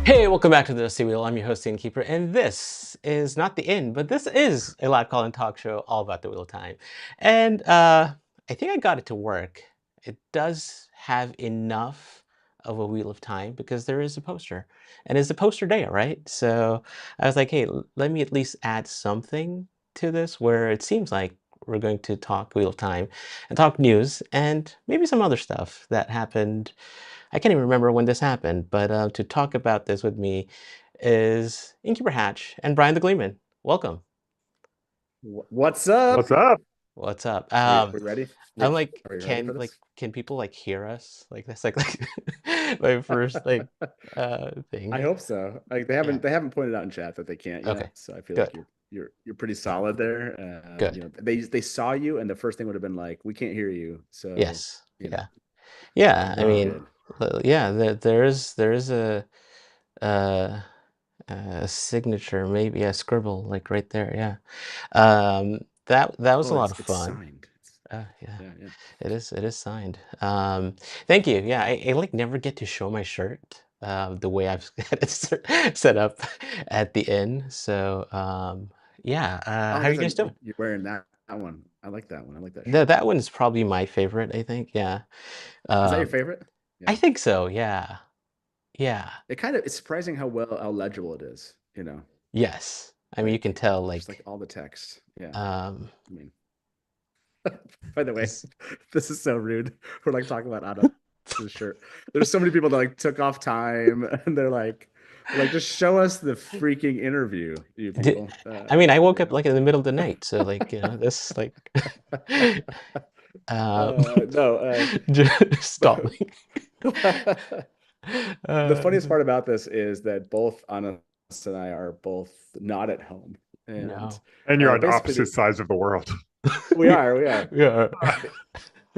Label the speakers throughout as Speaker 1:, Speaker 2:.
Speaker 1: Hey, welcome back to the Dusty Wheel. I'm your host, Innkeeper, and this is not the inn, but this is a live call-in talk show all about the Wheel of Time. And I think I got it to work. It does have enough of a Wheel of Time because there is a poster, and it's a poster day, right? So I was like, hey, let me at least add something to this where it seems like we're going to talk Wheel of Time and talk news and maybe some other stuff that happened. I can't even remember when this happened, but to talk about this with me is Innkeeper Hatch and Brian the Gleeman. Welcome.
Speaker 2: What's up?
Speaker 3: What's up?
Speaker 1: What's up?
Speaker 2: Are we ready?
Speaker 1: I'm like,
Speaker 2: Are we ready for this?
Speaker 1: can people like hear us? Like that's like my first thing.
Speaker 2: I hope so. Like they haven't pointed out in chat that they can't yet.
Speaker 1: Okay.
Speaker 2: So I feel
Speaker 1: Good.
Speaker 2: like you're pretty solid there.
Speaker 1: Good.
Speaker 2: You know, they saw you, and the first thing would have been like, we can't hear you. So
Speaker 1: Yes.
Speaker 2: you know,
Speaker 1: Yeah. I mean,
Speaker 2: good.
Speaker 1: yeah. There is a signature, maybe a scribble, like right there. Yeah. That was a lot of
Speaker 2: It's
Speaker 1: fun.
Speaker 2: signed.
Speaker 1: Yeah.
Speaker 2: Yeah.
Speaker 1: It is signed. Thank you. Yeah, I like never get to show my shirt the way I've got it set up at the inn. So yeah, how are you guys doing?
Speaker 2: You're wearing that one. I like that one. I like that
Speaker 1: No,
Speaker 2: shirt.
Speaker 1: that one is probably my favorite, I think. Yeah.
Speaker 2: Is that your favorite?
Speaker 1: I think so. Yeah. Yeah.
Speaker 2: It's surprising how legible it is, you know.
Speaker 1: Yes. I mean, you can tell like
Speaker 2: just like all the text. Yeah.
Speaker 1: I
Speaker 2: mean, by the way, this is so rude. We're like talking about out of the shirt. There's so many people that like took off time and they're like just show us the freaking interview, you people.
Speaker 1: I mean, I woke up like in the middle of the night, so like this like just stalling.
Speaker 2: The funniest part about this is that both Anna and I are both not at home.
Speaker 1: No.
Speaker 3: And you're on opposite sides of the world.
Speaker 2: We are.
Speaker 1: Yeah.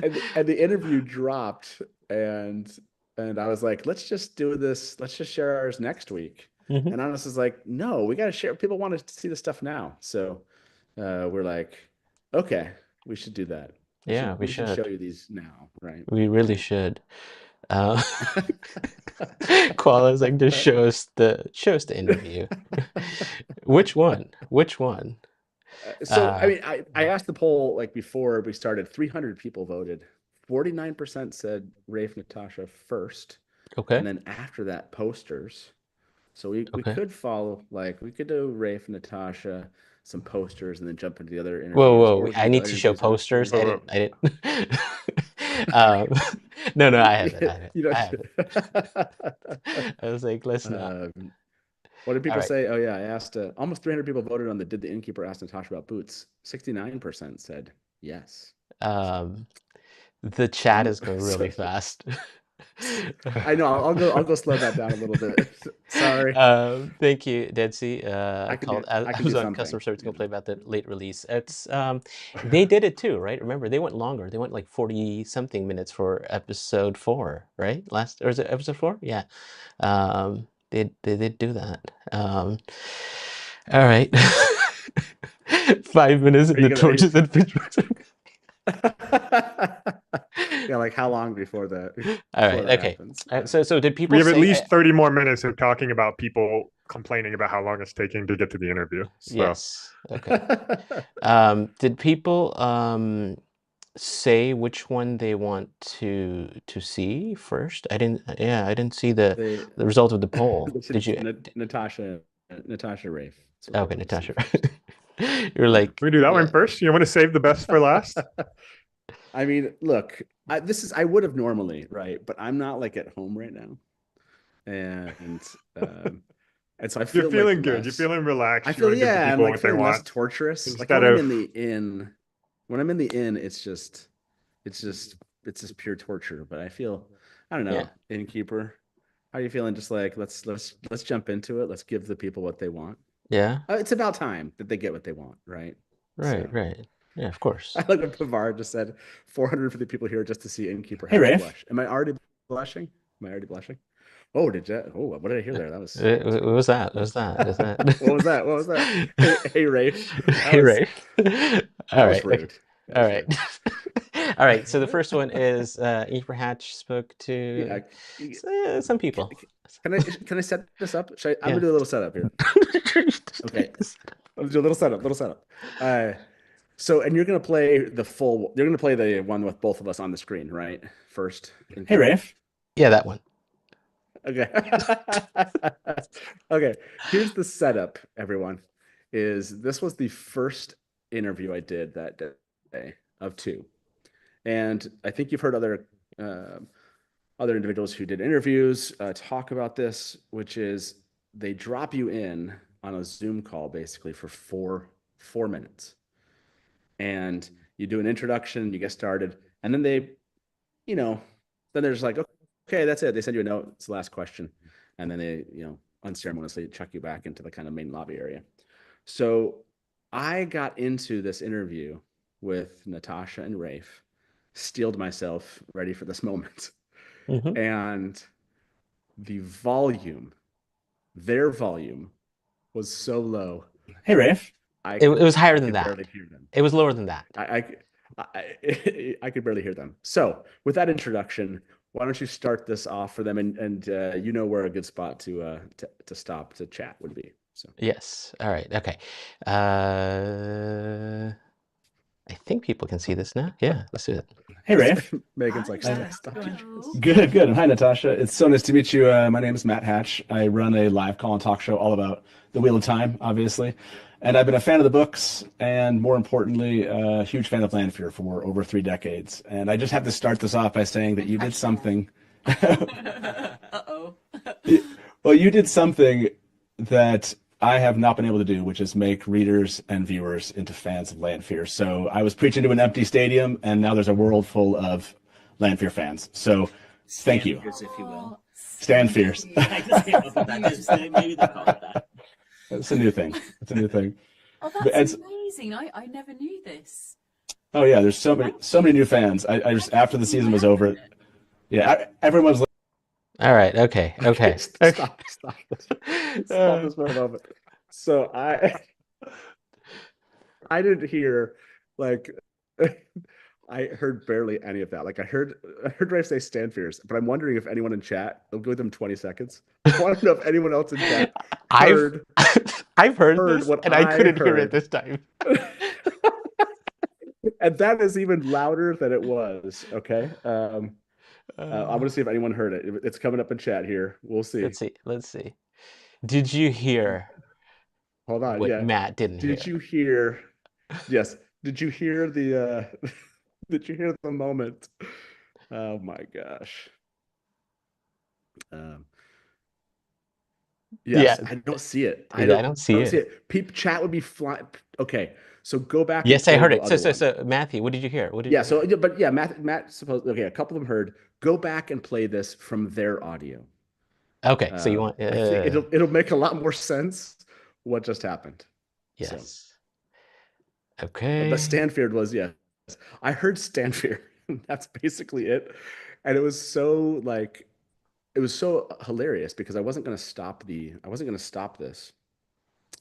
Speaker 2: And the interview dropped, and I was like, let's just do this. Let's just share ours next week.
Speaker 1: Mm-hmm.
Speaker 2: And Anna's is like, no, we got to share. People want to see the stuff now. So we're like, okay, we should do that. We should show you these now, right?
Speaker 1: We really should. Koala's like, just show us the interview. Which one?
Speaker 2: So I mean, I asked the poll like before we started. 300 people voted. 49% said Rafe, Natasha first.
Speaker 1: Okay.
Speaker 2: And then after that, posters. So we could follow, like we could do Rafe, Natasha, some posters, and then jump into the other interviews.
Speaker 1: Whoa! I need to show posters. I didn't. No, I haven't.
Speaker 2: You know,
Speaker 1: I was like, let's not.
Speaker 2: What did people say? Oh yeah, I asked. Almost 300 people voted on did the Innkeeper ask Natasha about boots? 69% said yes.
Speaker 1: The chat is going really fast.
Speaker 2: I know. I'll go slow that down a little bit. Sorry.
Speaker 1: Thank you, Deadsy. I was on customer service to complain about the late release. It's they did it too, right? Remember, they went longer. They went like 40 something minutes for episode 4, right? Or is it episode 4? Yeah. They did do that. All right. 5 minutes in the torches and Pittsburgh.
Speaker 2: Yeah, like how long before that?
Speaker 1: All right, okay. So did people?
Speaker 3: We have at least 30 more minutes of talking about people complaining about how long it's taking to get to the interview. So.
Speaker 1: Yes. Okay. Did people say which one they want to see first? I didn't see the result of the poll. Did you?
Speaker 2: Natasha Rafe.
Speaker 1: Okay, Natasha. You're like,
Speaker 3: we do that one first. You want to save the best for last?
Speaker 2: I mean, look, I would have normally, right? But I'm not like at home right now, and so I feel
Speaker 3: you're feeling good. You're feeling relaxed.
Speaker 2: I feel I'm like feeling less torturous. Like when I'm in the inn, it's just pure torture. But I feel, I don't know, Innkeeper. How are you feeling? Just like let's jump into it. Let's give the people what they want.
Speaker 1: Yeah.
Speaker 2: It's about time that they get what they want, right?
Speaker 1: Right. Yeah, of course.
Speaker 2: I like what Pavar just said. 450 people here just to see Innkeeper.
Speaker 4: Hey, Rafe.
Speaker 2: Blush. Am I already blushing? Am I already blushing? Oh, did you? Oh, what did I hear there? That was.
Speaker 1: What was that? What was that? What was that?
Speaker 2: What was that? What was that? Hey, Rafe.
Speaker 1: Hey, Rafe. All right.
Speaker 2: Rude.
Speaker 1: All right. All right. So the first one is Innkeeper Hatch spoke to some people.
Speaker 2: Can I set this up? I'm gonna do a little setup here. Okay. Let's do a little setup. So, and you're gonna play you're gonna play the one with both of us on the screen, right? First.
Speaker 4: Hey, Rafe.
Speaker 1: Yeah, that one.
Speaker 2: Okay. Okay. Here's the setup, everyone. This was the first interview I did that day of 2. And I think you've heard other individuals who did interviews talk about this, which is they drop you in on a Zoom call basically for four minutes. And you do an introduction, you get started, and then then they're just like, okay, that's it. They send you a note, it's the last question. And then they, unceremoniously chuck you back into the kind of main lobby area. So I got into this interview with Natasha and Rafe, steeled myself ready for this moment.
Speaker 1: Mm-hmm.
Speaker 2: And their volume was so low.
Speaker 4: Hey, Rafe.
Speaker 1: It was higher than that. It was lower than that.
Speaker 2: I could barely hear them. So with that introduction, why don't you start this off for them, and where a good spot to stop to chat would be. So
Speaker 1: yes. All right. Okay. I think people can see this now. Yeah, let's do it.
Speaker 4: Hey, Rafe.
Speaker 2: Megan's like, stop.
Speaker 4: Good. And hi, Natasha. It's so nice to meet you. My name is Matt Hatch. I run a live call and talk show all about the Wheel of Time, obviously. And I've been a fan of the books, and more importantly, a huge fan of Lanfear for over 3 decades. And I just have to start this off by saying that you did something.
Speaker 5: Uh-oh.
Speaker 4: Well, you did something that I have not been able to do, which is make readers and viewers into fans of Lanfear. So I was preaching to an empty stadium, and now there's a world full of Lanfear fans. So thank you.
Speaker 5: If you will.
Speaker 4: Stand fierce.
Speaker 5: I just came up with that. Maybe they call it that.
Speaker 4: It's a new thing.
Speaker 5: Oh, that's amazing. I never knew this.
Speaker 4: Oh yeah, there's so many new fans. I just, after the season was over, yeah, everyone's like,
Speaker 1: all right, okay.
Speaker 2: Stop this for a moment. So I didn't hear, like, I heard barely any of that. Like I heard Rafe say stand fierce, but I'm wondering if anyone in chat, I'll give them 20 seconds. I want to know if anyone else in chat heard.
Speaker 1: I've heard this,
Speaker 2: what
Speaker 1: and I couldn't hear it this time.
Speaker 2: And that is even louder than it was. Okay. I'm going to see if anyone heard it. It's coming up in chat here. We'll see.
Speaker 1: Let's see. Did you hear?
Speaker 2: Hold on.
Speaker 1: What Matt didn't hear.
Speaker 2: Did you hear? Yes. Did you hear the? Did you hear the moment? Oh my gosh. Yes, yeah. I don't see it. I don't see it. Chat would be flying. Okay. So go back.
Speaker 1: Yes, I heard it. So Matthew, what did you hear?
Speaker 2: Matt supposed. Okay, a couple of them heard. Go back and play this from their audio.
Speaker 1: Okay, so you want?
Speaker 2: It'll make a lot more sense what just happened.
Speaker 1: Yes. So. Okay.
Speaker 2: But Stanford was I heard Stanford. That's basically it, and it was so hilarious because I wasn't going to stop this.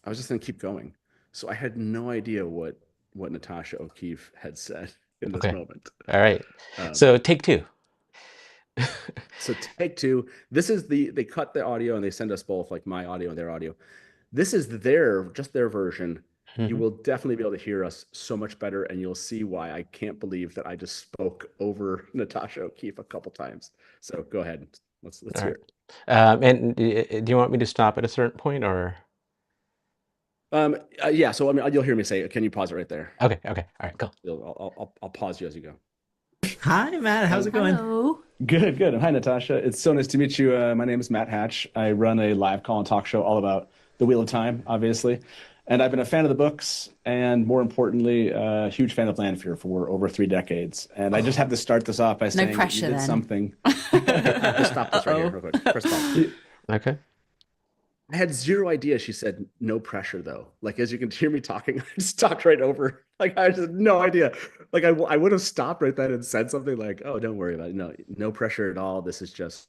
Speaker 2: I was just going to keep going. So I had no idea what Natasha O'Keefe had said in this moment.
Speaker 1: All right. So take 2.
Speaker 2: So take 2. This is they cut the audio and they send us both, like my audio and their audio. This is their version. Mm-hmm. You will definitely be able to hear us so much better, and you'll see why I can't believe that I just spoke over Natasha O'Keefe a couple times. So go ahead. Let's hear it.
Speaker 1: And do you want me to stop at a certain point, or?
Speaker 2: Yeah. So you'll hear me say, "Can you pause it right there?"
Speaker 1: Okay. All right. Cool.
Speaker 2: I'll pause you as you go.
Speaker 5: Hi, Matt. How's it going?
Speaker 4: Hello. Good. Hi, Natasha. It's so nice to meet you. My name is Matt Hatch. I run a live call and talk show all about the Wheel of Time, obviously. And I've been a fan of the books, and more importantly, a huge fan of Lanfear for over 3 decades. And I just have to start this off by saying that you did something.
Speaker 2: Just stop this right here real quick. First of all.
Speaker 1: Okay.
Speaker 2: I had zero idea she said no pressure though. Like as you can hear me talking, I just talked right over. Like I just had no idea. Like I would have stopped right then and said something like, "Oh, don't worry about it. No pressure at all. This is just."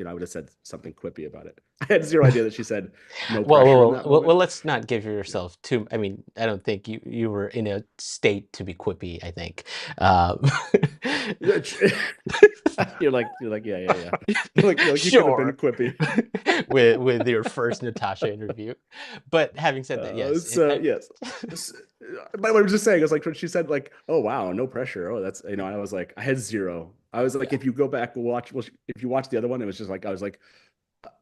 Speaker 2: I would have said something quippy about it. I had zero idea that she said no pressure in that moment.
Speaker 1: Well, let's not give yourself too. I mean, I don't think you were in a state to be quippy. I think.
Speaker 2: You're like, yeah. Like you
Speaker 1: sure.
Speaker 2: could have been quippy
Speaker 1: with your first Natasha interview. But having said that, yes.
Speaker 2: Yes. But what I was just saying, I was like, when she said like, "Oh wow, no pressure." Oh, that's I was like, I had zero. I was like, if you go back and watch, if you watch the other one, it was just like I was like,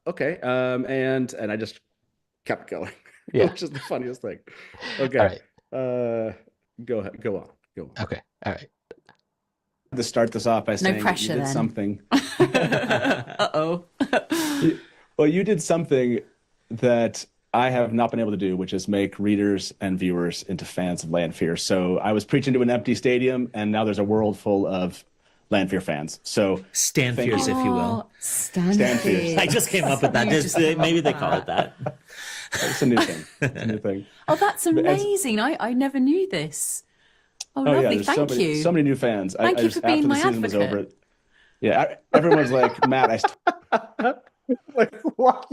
Speaker 2: okay, and I just kept going.
Speaker 1: Yeah,
Speaker 2: which is the funniest thing. Okay, all right. Go on.
Speaker 1: Okay, all right.
Speaker 4: To start this off by saying
Speaker 5: no pressure,
Speaker 4: you did
Speaker 5: then.
Speaker 4: something.
Speaker 5: Uh-oh.
Speaker 4: Well, you did something that I have not been able to do, which is make readers and viewers into fans of Lanfear. So I was preaching to an empty stadium, and now there's a world full of Lanfear fans. So
Speaker 6: Stanfears, if you will.
Speaker 4: Stanfears.
Speaker 6: I just came up with that. Maybe they call it that.
Speaker 4: It's a new thing. It's a new thing.
Speaker 5: Oh, that's amazing. I never knew this. Oh, lovely.
Speaker 4: There's
Speaker 5: Thank you.
Speaker 4: So many new fans.
Speaker 5: Thank you for being my advocate.
Speaker 4: Was over, yeah, everyone's like, Matt,
Speaker 2: like what?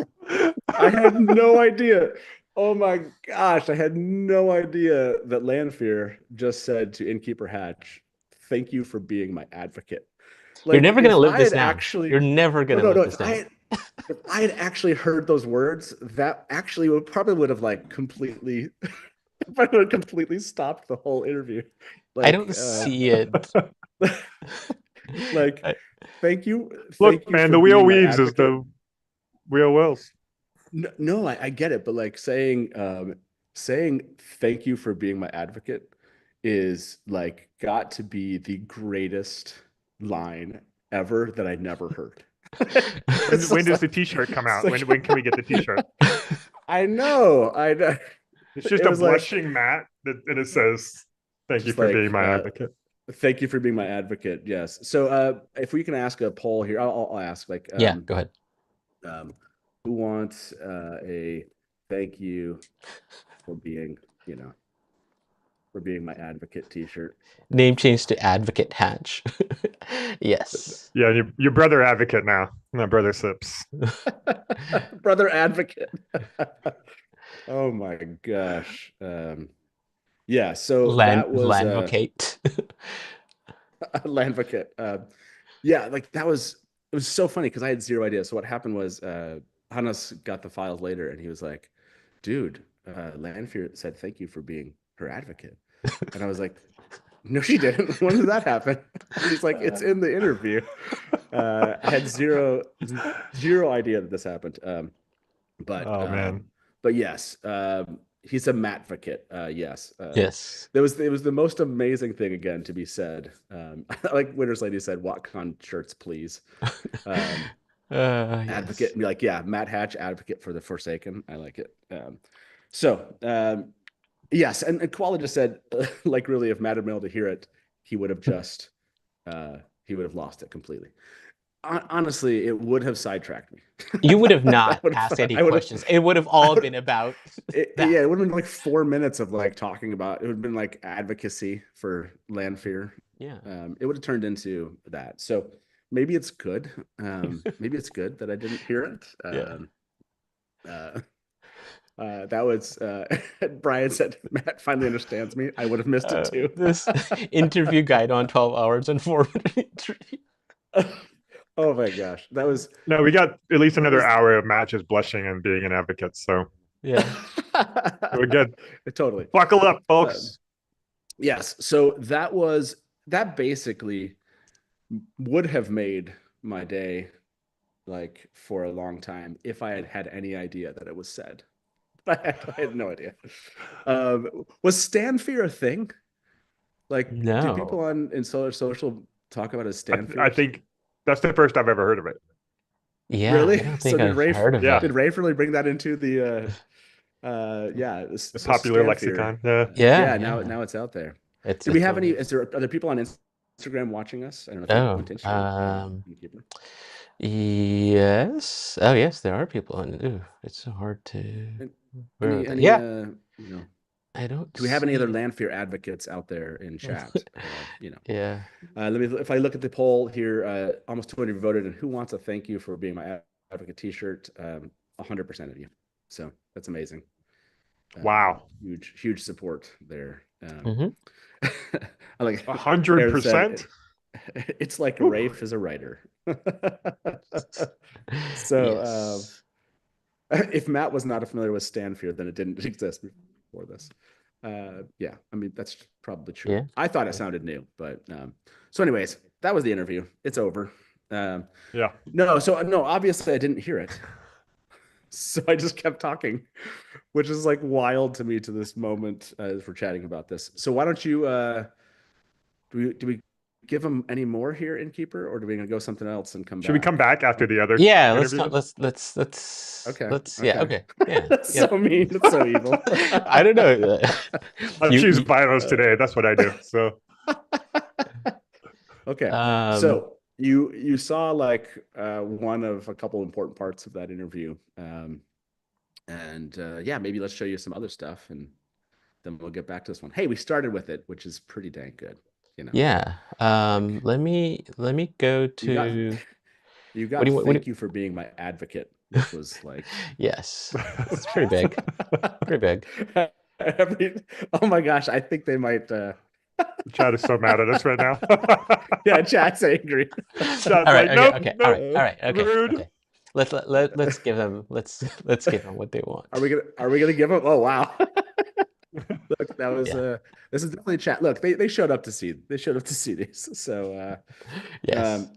Speaker 2: I had no idea. Oh my gosh, I had no idea that Lanfear just said to Innkeeper Hatch, "Thank you for being my advocate."
Speaker 1: Like, you're never going to live this down. You're never going to live this down.
Speaker 2: If I had actually heard those words, that actually would have like completely stopped the whole interview. Like,
Speaker 1: I don't see it.
Speaker 2: Like, thank you.
Speaker 3: Look, man, the wheel weaves as the wheel wills.
Speaker 2: No, I get it, but like saying thank you for being my advocate is like got to be the greatest line ever that I never heard.
Speaker 3: When does the T-shirt come out? When can we get the T-shirt?
Speaker 2: I know.
Speaker 3: It's just a blushing Matt, and it says, "Thank you for being my advocate."
Speaker 2: Thank you for being my advocate. Yes. So, if we can ask a poll here, I'll ask. Like,
Speaker 1: yeah, go ahead.
Speaker 2: Who wants a thank you for being, for being my advocate T-shirt?
Speaker 1: Name change to Advocate Hatch. Yes.
Speaker 3: Yeah, your brother advocate now, not brother Sips.
Speaker 2: Brother advocate. Oh my gosh. Yeah. So that was
Speaker 1: Landvocate.
Speaker 2: Landvocate. Yeah, like it was so funny because I had zero idea. So what happened was Hannes got the files later and he was like, "Dude, Lanfear said thank you for being her advocate." And I was like, "No, she didn't. When did that happen?" And he's like, "It's in the interview." I had zero idea that this happened. But
Speaker 3: man.
Speaker 2: But yes, he's a Matvocate. Yes.
Speaker 1: Yes.
Speaker 2: It was the most amazing thing again to be said. Like Winter's Lady said, "WatCon shirts, please." Advocate,
Speaker 1: yes.
Speaker 2: and be like, yeah, Matt Hatch, advocate for the Forsaken. I like it. Yes, and Koala just said, like, really, if Matt had been able to hear it, he would have just, he would have lost it completely. Honestly, it would have sidetracked me.
Speaker 1: You would have not asked any questions. It would have all been about
Speaker 2: it. Yeah, it would have been like 4 minutes of like talking about. It would have been like advocacy for Lanfear.
Speaker 1: Yeah.
Speaker 2: It would have turned into that. So maybe it's good. Maybe it's good that I didn't hear it. That was Brian said, "Matt finally understands me." I would have missed it too.
Speaker 1: This interview guide on 12 hours and 4-minute interview.
Speaker 2: Oh my gosh, that was
Speaker 3: no. We got at least another hour of matches blushing and being an advocate. So
Speaker 1: yeah,
Speaker 3: we're good.
Speaker 2: Totally.
Speaker 3: Buckle up, folks.
Speaker 2: Yes. So that basically would have made my day like for a long time if I had had any idea that it was said. I had no idea. Was Stanfear a thing? Like,
Speaker 1: no.
Speaker 2: Do people in Solar Social talk about a Stanfear?
Speaker 3: I think that's the first I've ever heard of it.
Speaker 1: Yeah,
Speaker 2: really?
Speaker 1: I don't think I've heard of it.
Speaker 2: Did Rafe really bring that into the the
Speaker 3: popular
Speaker 2: Stanfear
Speaker 3: lexicon?
Speaker 2: Yeah. Now it's out there. Do we have any? Are there people on Instagram watching us? I don't know. If
Speaker 1: Yes. Oh, yes, there are people in it. Ooh, it's so hard to. Yeah. I don't.
Speaker 2: Do we have any other Lanfear advocates out there in chat?
Speaker 1: Yeah.
Speaker 2: If I look at the poll here, almost 200 voted, and who wants a thank you for being my advocate T-shirt? 100% of you. So that's amazing.
Speaker 3: Wow.
Speaker 2: Huge support there.
Speaker 1: Mm-hmm.
Speaker 2: I like
Speaker 3: 100%.
Speaker 2: It's like Rafe is a writer. So
Speaker 1: Yes.
Speaker 2: if Matt was not familiar with Stanfear, then it didn't exist before this. Yeah, I mean, that's probably true.
Speaker 1: Yeah.
Speaker 2: I thought it sounded new, but so anyways, that was the interview. It's over.
Speaker 3: Yeah.
Speaker 2: No, obviously I didn't hear it. So I just kept talking, which is like wild to me to this moment as we're chatting about this. So why don't you do we give them any more here, Innkeeper, or do we gonna go something else and come back?
Speaker 3: Should we come back after the other?
Speaker 1: Yeah,
Speaker 3: interview?
Speaker 1: let's
Speaker 2: Okay.
Speaker 1: Yeah, okay. Yeah.
Speaker 2: That's so mean. That's so evil.
Speaker 1: I don't know.
Speaker 3: I choose violence today. That's what I do. So
Speaker 2: okay. So you saw like one of a couple important parts of that interview. Yeah, maybe let's show you some other stuff and then we'll get back to this one. Hey, we started with it, which is pretty dang good.
Speaker 1: Yeah. Let me go to
Speaker 2: you got thank you for being my advocate, which was like
Speaker 1: yes. It's pretty big. Pretty big.
Speaker 2: Oh my gosh, I think they might
Speaker 3: chat is so mad at us right now.
Speaker 2: Yeah, chat's angry.
Speaker 3: Chat's
Speaker 1: all right,
Speaker 3: like, nope,
Speaker 1: okay,
Speaker 3: nope,
Speaker 1: all right, okay,
Speaker 3: rude.
Speaker 1: okay. Let's give them let's give them what they want.
Speaker 2: Are we gonna give them? Oh wow. Look, that was this is definitely chat. Look, they showed up to see these. So
Speaker 1: yes.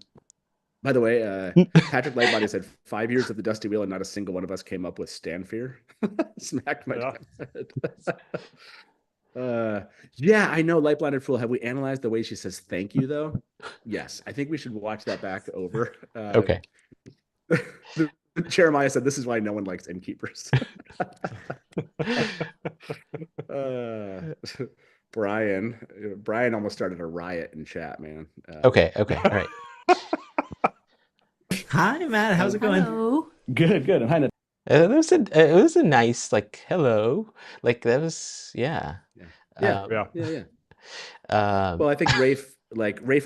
Speaker 2: By the way, Patrick Lightbody said 5 years of the Dusty Wheel and not a single one of us came up with Stanfear. Smacked my head. Yeah, I know, Light Blinded Fool. Have we analyzed the way she says thank you though? Yes, I think we should watch that back over.
Speaker 1: Okay.
Speaker 2: Jeremiah said this is why no one likes Innkeepers. Brian almost started a riot in chat, man.
Speaker 1: Okay, all right.
Speaker 6: Hi, Matt. How's it going?
Speaker 5: Hello.
Speaker 4: Good. Hi, Natasha.
Speaker 1: It was a nice like hello, like that was yeah.
Speaker 2: Well, I think Rafe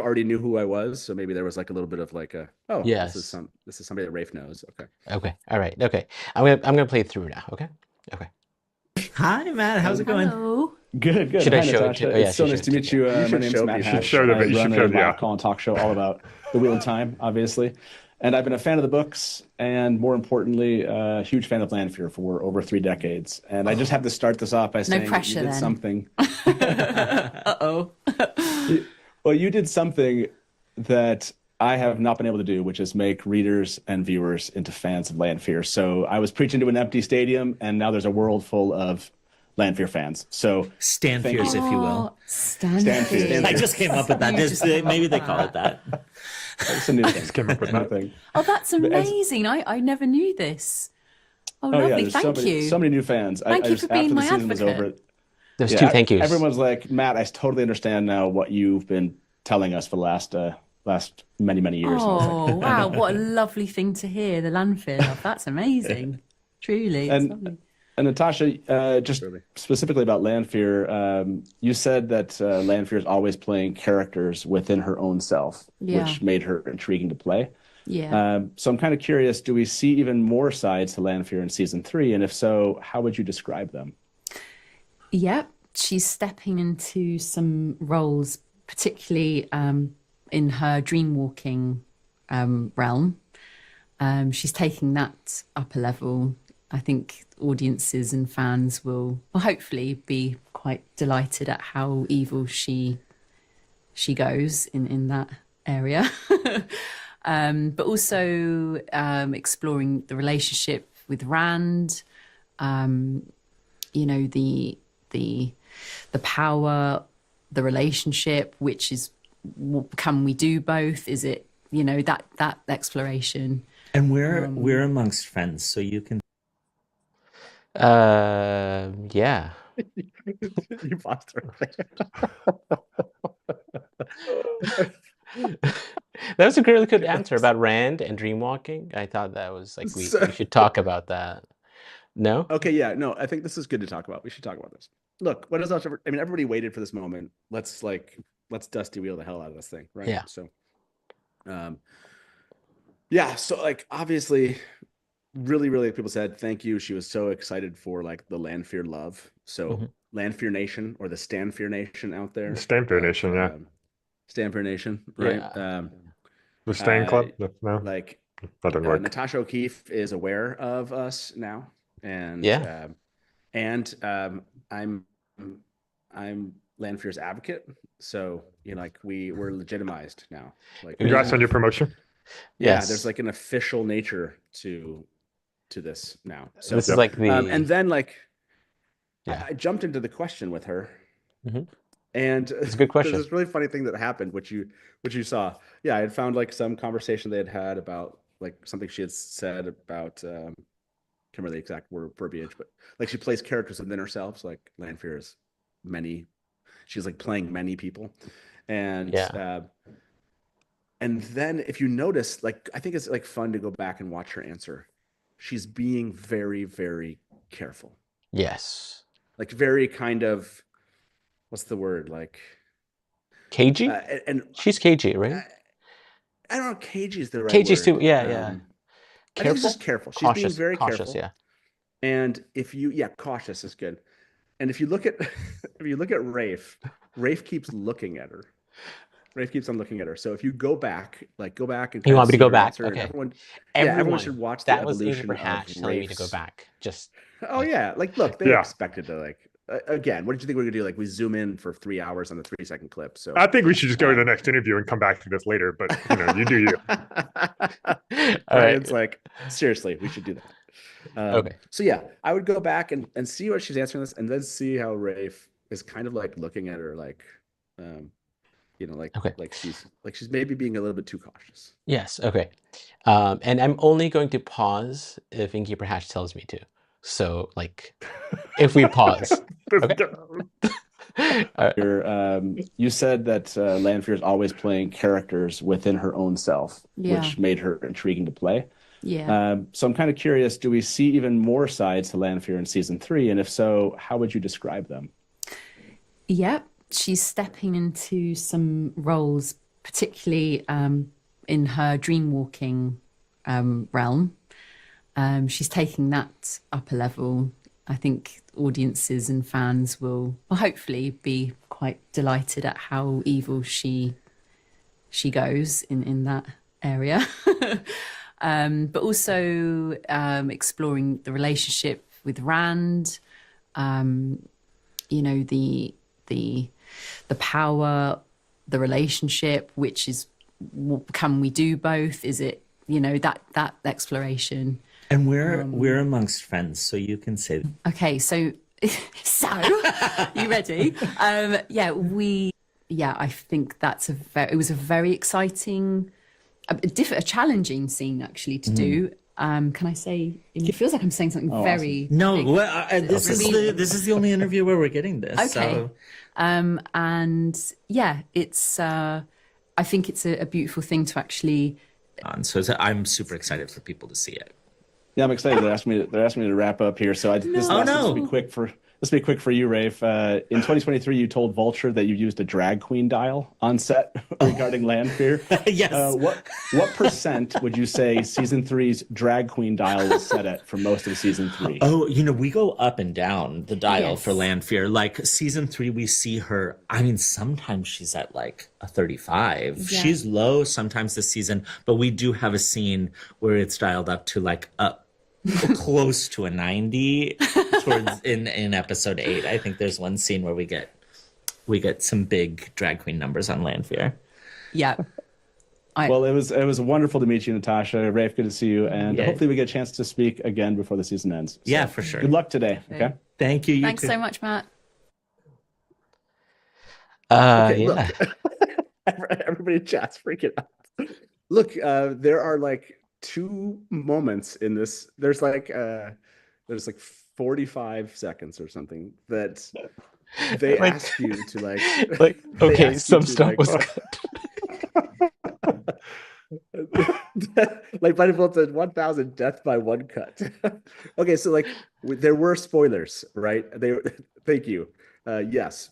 Speaker 2: already knew who I was, so maybe there was like a little bit of like a
Speaker 1: yes.
Speaker 2: This is somebody that Rafe knows.
Speaker 1: Okay, all right, okay. I'm gonna play it through now. Okay.
Speaker 6: Hi, Matt. How's it going?
Speaker 5: Hello.
Speaker 4: Good.
Speaker 1: Should
Speaker 4: Hi,
Speaker 1: I show
Speaker 4: Natasha.
Speaker 1: it to,
Speaker 4: It's so nice to meet you. My name's Matt Hatch. I run a live call and talk show all about the Wheel of Time, obviously. And I've been a fan of the books, and more importantly, a huge fan of Lanfear for over 3 decades. And I just have to start this off by saying
Speaker 5: No pressure,
Speaker 4: you did
Speaker 5: then.
Speaker 4: something.
Speaker 5: Uh-oh.
Speaker 4: Well, you did something that I have not been able to do, which is make readers and viewers into fans of Lanfear. So I was preaching to an empty stadium, and now there's a world full of Lanfear fans. So
Speaker 6: Stanfears, if you will.
Speaker 5: Stanfears.
Speaker 6: I just came up with that. Maybe they call it that.
Speaker 4: It's a new thing.
Speaker 3: Came up with
Speaker 4: nothing.
Speaker 5: Oh, that's amazing. I never knew this. Oh, lovely.
Speaker 4: Yeah,
Speaker 5: Thank you.
Speaker 4: So many new fans.
Speaker 5: Thank you for being my advocate.
Speaker 1: There's 2 thank yous.
Speaker 4: Everyone's like, Matt, I totally understand now what you've been telling us for the last many years.
Speaker 5: Oh, wow. What a lovely thing to hear, the Lanfear love. That's amazing. Truly. It's lovely.
Speaker 4: And Natasha, just specifically about Lanfear, you said that Lanfear is always playing characters within her own self, which made her intriguing to play.
Speaker 5: Yeah.
Speaker 4: So I'm kind of curious, do we see even more sides to Lanfear in season 3? And if so, how would you describe them?
Speaker 5: Yep. She's stepping into some roles, particularly in her dream walking realm. She's taking that up a level. I think audiences and fans will hopefully be quite delighted at how evil she goes in that area. But also exploring the relationship with Rand, the power, the relationship, which is, can we do both? Is it, that exploration?
Speaker 6: And we're amongst friends, so you can.
Speaker 1: Yeah.
Speaker 2: You lost her.
Speaker 1: That was a really good answer about Rand and dreamwalking. I thought that was like we should talk about that. No?
Speaker 2: Okay, yeah, no, I think this is good to talk about. We should talk about this. Look, what is else? I mean, everybody waited for this moment. Let's dusty wheel the hell out of this thing, right?
Speaker 1: Yeah.
Speaker 2: So, yeah. So, like, obviously, really, really, people said thank you. She was so excited for like the Lanfear love. So, Lanfear Nation or the Stanfear Nation out there.
Speaker 3: Stanfear Nation, yeah.
Speaker 2: Stanfear Nation, right?
Speaker 1: Yeah.
Speaker 3: The Stan Club? No,
Speaker 2: like
Speaker 3: that didn't work.
Speaker 2: Natasha O'Keefe is aware of us now, and I'm Lanfear's advocate, so like we're legitimized now. Like,
Speaker 3: congrats on your promotion.
Speaker 2: Yeah, there's like an official nature to this now. So
Speaker 1: this is like the
Speaker 2: and then like I jumped into the question with her. And
Speaker 1: it's a good question.
Speaker 2: There's this really funny thing that happened, which you saw. Yeah, I had found like some conversation they had about like something she had said about can't remember the exact verbiage, but like she plays characters within herself. So like Lanfear is she's like playing many people. And and then if you notice, like I think it's like fun to go back and watch her answer. She's being very, very careful.
Speaker 1: Yes.
Speaker 2: Like very kind of, what's the word? Like
Speaker 1: cagey?
Speaker 2: And
Speaker 1: she's cagey, right?
Speaker 2: I don't know. Cagey is the right
Speaker 1: Cagey's
Speaker 2: word.
Speaker 1: too. Yeah.
Speaker 2: I think it's just careful. She's being very
Speaker 1: cautious,
Speaker 2: careful. Yeah. And if you, cautious is good. And if you look at, Rafe keeps looking at her. Rafe keeps on looking at her. So if you go back and
Speaker 1: you want me to go back?
Speaker 2: Okay.
Speaker 1: Everyone
Speaker 2: should watch
Speaker 1: that
Speaker 2: the
Speaker 1: was
Speaker 2: evolution
Speaker 1: Innkeeper Hatch telling me to go back.
Speaker 2: Like look, they expected to like. Again, what did you think we were gonna do? Like, we zoom in for 3 hours on a 3-second clip. So
Speaker 3: I think we should just go to the next interview and come back to this later. But you do you.
Speaker 2: All right. It's like, seriously, we should do that.
Speaker 1: Okay.
Speaker 2: So yeah, I would go back and see what she's answering this, and then see how Rafe is kind of like looking at her, like, like she's maybe being a little bit too cautious.
Speaker 1: Yes. Okay. And I'm only going to pause if Innkeeper Hatch tells me to. So, like, if we pause. Okay.
Speaker 4: You said that Lanfear is always playing characters within her own self, which made her intriguing to play.
Speaker 5: Yeah.
Speaker 4: So I'm kind of curious, do we see even more sides to Lanfear in season 3? And if so, how would you describe them?
Speaker 5: Yep. She's stepping into some roles, particularly in her dreamwalking realm. She's taking that up a level. I think audiences and fans will hopefully be quite delighted at how evil she goes in that area. But also exploring the relationship with Rand, the power, the relationship, which is, can we do both? Is it, that exploration.
Speaker 6: And we're amongst friends, so you can say.
Speaker 5: Okay, so you ready? I think it was a very exciting, a challenging scene actually to do. Can I say? It feels like I'm saying something very.
Speaker 6: Awesome. No, this is the only interview where we're getting this.
Speaker 5: Okay,
Speaker 6: so.
Speaker 5: And yeah, it's. I think it's a beautiful thing to actually.
Speaker 6: So I'm super excited for people to see it.
Speaker 4: Yeah, I'm excited. They're asking me to wrap up here. So this will be quick for you, Rafe. In 2023, you told Vulture that you used a drag queen dial on set regarding Lanfear.
Speaker 6: Yes.
Speaker 4: What percent would you say season 3's drag queen dial was set at for most of season 3?
Speaker 6: Oh, we go up and down the dial for Lanfear. Like season 3, we see her. I mean, sometimes she's at like a 35. Yeah. She's low sometimes this season, but we do have a scene where it's dialed up to like close to a 90 towards in episode 8. I think there's one scene where we get some big drag queen numbers on Lanfear.
Speaker 5: Yeah.
Speaker 4: Well, it was wonderful to meet you, Natasha. Rafe, good to see you, and hopefully we get a chance to speak again before the season ends. So,
Speaker 6: yeah, for sure.
Speaker 4: Good luck today. Okay.
Speaker 6: Thank you.
Speaker 5: Thanks so much, Matt.
Speaker 2: Look, everybody in chat's freaking out. Look, there are like 2 moments in this. There's like 45 seconds or something that they ask you to like
Speaker 1: okay, some stuff was
Speaker 2: like by default said 1,000 death by one cut. Okay, so like there were spoilers, right? Thank you. Yes,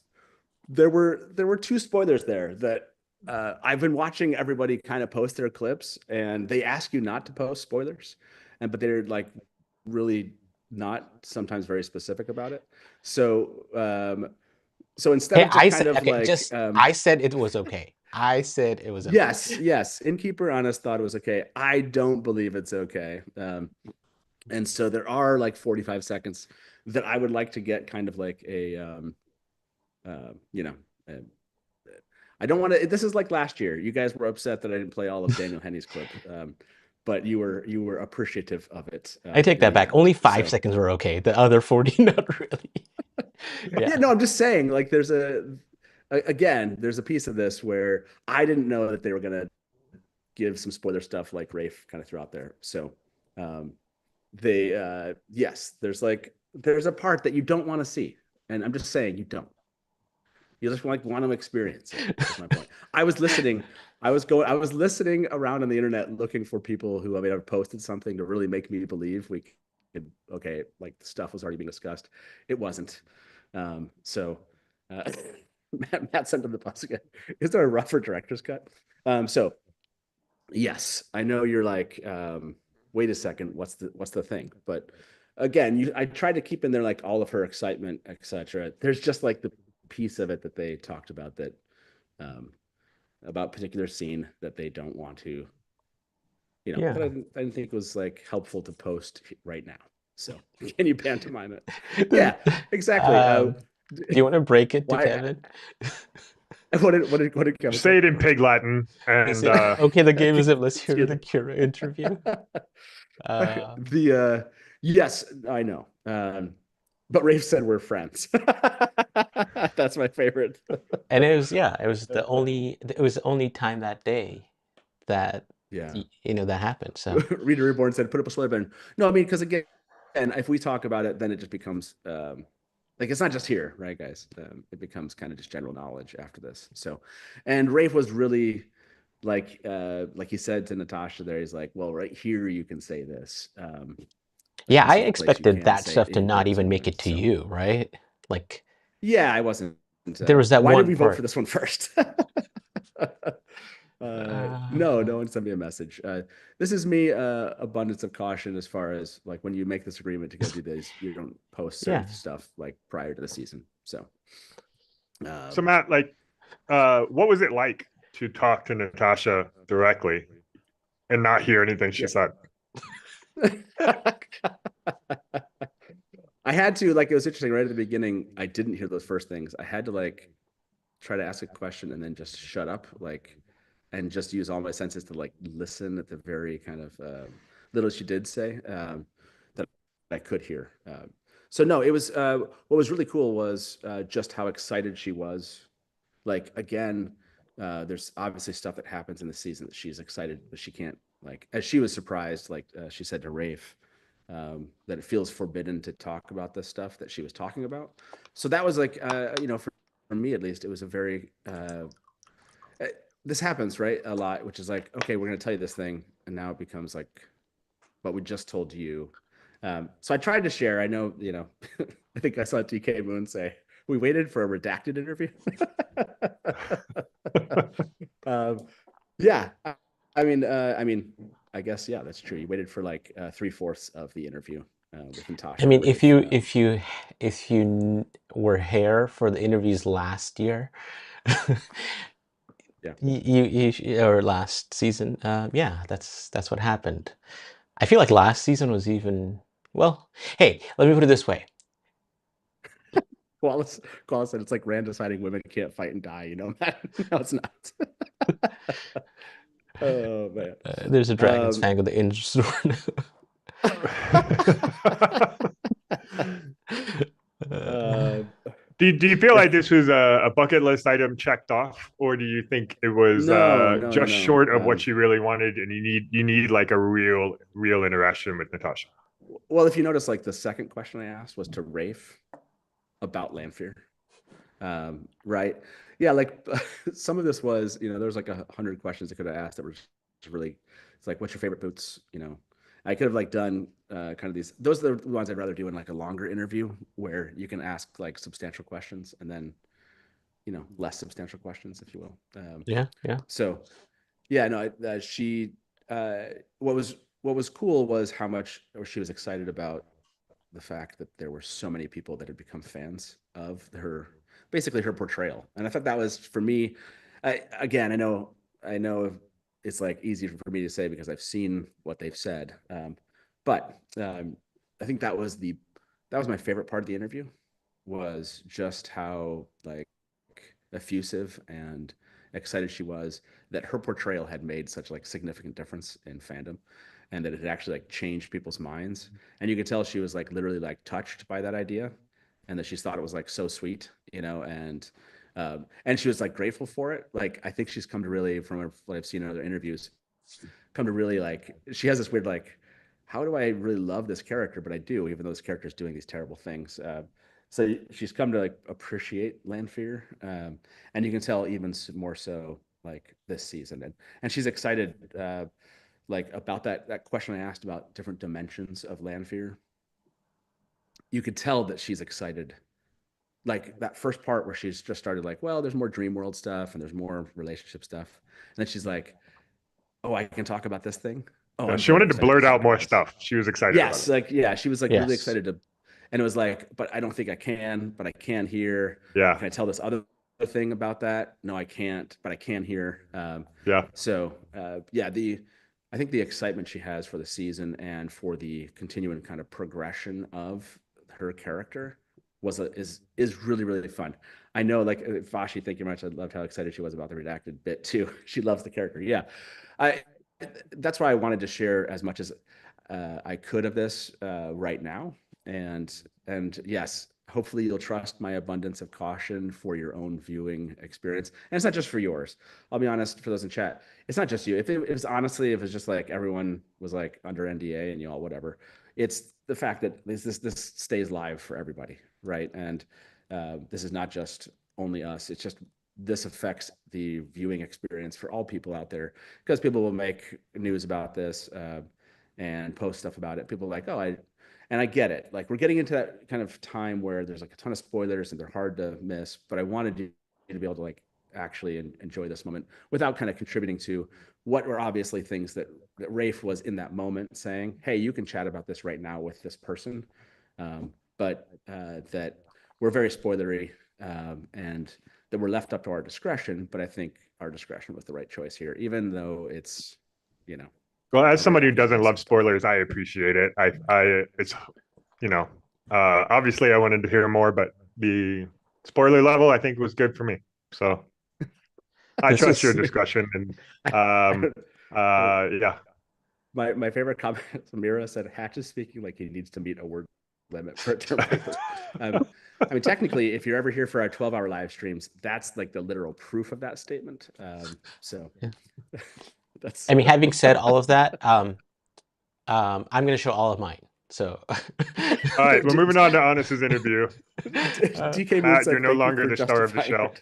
Speaker 2: there were two spoilers there that I've been watching everybody kind of post their clips, and they ask you not to post spoilers, but they're like really not sometimes very specific about it. So instead
Speaker 1: Hey,
Speaker 2: of just
Speaker 1: I
Speaker 2: kind
Speaker 1: said
Speaker 2: of
Speaker 1: okay,
Speaker 2: like
Speaker 1: just I said it was okay. I said it was okay.
Speaker 2: yes, Innkeeper Honest thought it was okay. I don't believe it's okay. And so there are like 45 seconds that I would like to get kind of like you know, I don't want to. This is like last year. You guys were upset that I didn't play all of Daniel Henney's clip, but you were appreciative of it.
Speaker 1: I take that back.
Speaker 2: end.
Speaker 1: Only 5 seconds were okay. The other 40, not really.
Speaker 2: Yeah, no, I'm just saying. Like, there's there's a piece of this where I didn't know that they were gonna give some spoiler stuff like Rafe kind of threw out there. So, yes, there's a part that you don't want to see, and I'm just saying you don't. You just want to experience it. That's my point. I was listening around on the internet looking for people who have posted something to really make me believe we could, okay, like the stuff was already being discussed. It wasn't. So Matt sent him the bus again. Is there a rougher director's cut? So yes, I know you're like, wait a second, what's the thing? But again, I tried to keep in there like all of her excitement, etc. There's just like the piece of it that they talked about that about particular scene that they don't want to, that I didn't think was like helpful to post right now. So can you pantomime it? Yeah, exactly.
Speaker 1: Do you want to break it to Kevin?
Speaker 2: What did Kevin
Speaker 3: say? It in Pig Latin. And
Speaker 1: okay, the game is let's hear the Kira interview.
Speaker 2: Yes, I know. But Rafe said we're friends. That's my favorite.
Speaker 1: And it was the only time that day that that happened. So
Speaker 2: Reader Reborn said put up a spoiler button. No, I mean, because again, if we talk about it, then it just becomes like it's not just here, right, guys? It becomes kind of just general knowledge after this. So, and Rafe was really like he said to Natasha there, he's like, well, right here you can say this.
Speaker 1: Yeah, I expected that stuff to not even make it to you, right? Like,
Speaker 2: yeah, I wasn't.
Speaker 1: There was that
Speaker 2: why
Speaker 1: one
Speaker 2: did we
Speaker 1: part.
Speaker 2: vote for this one first? No, no one sent me a message. This is me, abundance of caution as far as like when you make this agreement to go do this, you don't post certain stuff like prior to the season. So
Speaker 3: Matt, like, what was it like to talk to Natasha directly and not hear anything she said?
Speaker 2: I had to, like, it was interesting right at the beginning. I didn't hear those first things. I had to like try to ask a question and then just shut up, like, and just use all my senses to like listen at the very kind of little she did say that I could hear. So no, it was what was really cool was just how excited she was. Like, again, there's obviously stuff that happens in the season that she's excited, but she can't, like, as she was surprised, like she said to Rafe, that it feels forbidden to talk about the stuff that she was talking about. So that was like, for me at least, it was a very, this happens, right, a lot, which is like, okay, we're going to tell you this thing, and now it becomes like, but we just told you. So I tried to share. I know, I think I saw TK Moon say, we waited for a redacted interview. Yeah, I mean, I guess, yeah, that's true. You waited for like 3/4 of the interview with Natasha.
Speaker 1: I mean, if you were here for the interviews last year, you or last season, that's what happened. I feel like last season was even, well, hey, let me put it this way.
Speaker 2: Wallace said it's like Rand deciding women can't fight and die, No, it's not. Oh, man.
Speaker 1: There's a Dragons fan with the industry.
Speaker 3: Do you feel like this was a bucket list item checked off, or do you think it was just short of what you really wanted, and you need like a real interaction with Natasha?
Speaker 2: Well, if you notice, like the second question I asked was to Rafe about Lanfear, right? Yeah, like some of this was, there was like 100 questions I could have asked that were really, it's like, what's your favorite boots? You know, I could have like done kind of these. Those are the ones I'd rather do in like a longer interview where you can ask like substantial questions and then, you know, less substantial questions, if you will.
Speaker 1: Yeah.
Speaker 2: So, yeah, no, she. What was cool was how much, or she was excited about the fact that there were so many people that had become fans of her, basically her portrayal. And I thought that was, for me, again, I know it's like easy for me to say because I've seen what they've said. But I think that was my favorite part of the interview, was just how like effusive and excited she was that her portrayal had made such like significant difference in fandom, and that it had actually like changed people's minds. And you could tell she was like literally like touched by that idea, and that she thought it was like so sweet, you know, and she was like grateful for it. Like, I think she's come to really, from what I've seen in other interviews, come to really like, she has this weird like, how do I really love this character? But I do, even though this character is doing these terrible things. So she's come to like appreciate Lanfear, and you can tell even more so like this season, and she's excited, like about that question I asked about different dimensions of Lanfear. You could tell that she's excited, like that first part where she's just started like, well, there's more dream world stuff and there's more relationship stuff, and then she's like, oh, I can talk about this thing. Oh,
Speaker 3: she wanted to blurt out more stuff. She was excited.
Speaker 2: Yes, like, yeah, she was like really excited to. And it was like, but I don't think I can, but I can here.
Speaker 3: Yeah.
Speaker 2: Can I tell this other thing about that? No, I can't, but I can here.
Speaker 3: Yeah.
Speaker 2: So, yeah, I think the excitement she has for the season and for the continuing kind of progression of her character is really, really fun. I know, like, Vashi, thank you very much. I loved how excited she was about the redacted bit too. She loves the character. Yeah. That's why I wanted to share as much as I could of this right now. And yes, hopefully you'll trust my abundance of caution for your own viewing experience. And it's not just for yours. I'll be honest, for those in chat, it's not just you. If it was honestly, if it's just like everyone was like under NDA and you all whatever, it's the fact that this stays live for everybody, right? And this is not just only us. It's just, this affects the viewing experience for all people out there, because people will make news about this and post stuff about it. People are like, oh, and I get it. Like, we're getting into that kind of time where there's like a ton of spoilers and they're hard to miss, but I wanted you to be able to like actually enjoy this moment without kind of contributing to what were obviously things that Rafe was in that moment saying, hey, you can chat about this right now with this person. But that we're very spoilery, and that we're left up to our discretion. But I think our discretion was the right choice here, even though it's, you know.
Speaker 3: Well, as somebody who doesn't love spoilers, I appreciate it. It's, you know, obviously I wanted to hear more, but the spoiler level I think was good for me. So I trust your discretion. And yeah.
Speaker 2: My favorite comment, Samira said, Hatch is speaking like he needs to meet a word limit for a term paper. I mean, technically, if you're ever here for our 12-hour live streams, that's like the literal proof of that statement. So yeah.
Speaker 1: That's. I mean, having said all of that, I'm going to show all of mine. So.
Speaker 3: All right, we're moving on to Honest's interview.
Speaker 2: DK
Speaker 3: Matt, you're no longer the star of the show.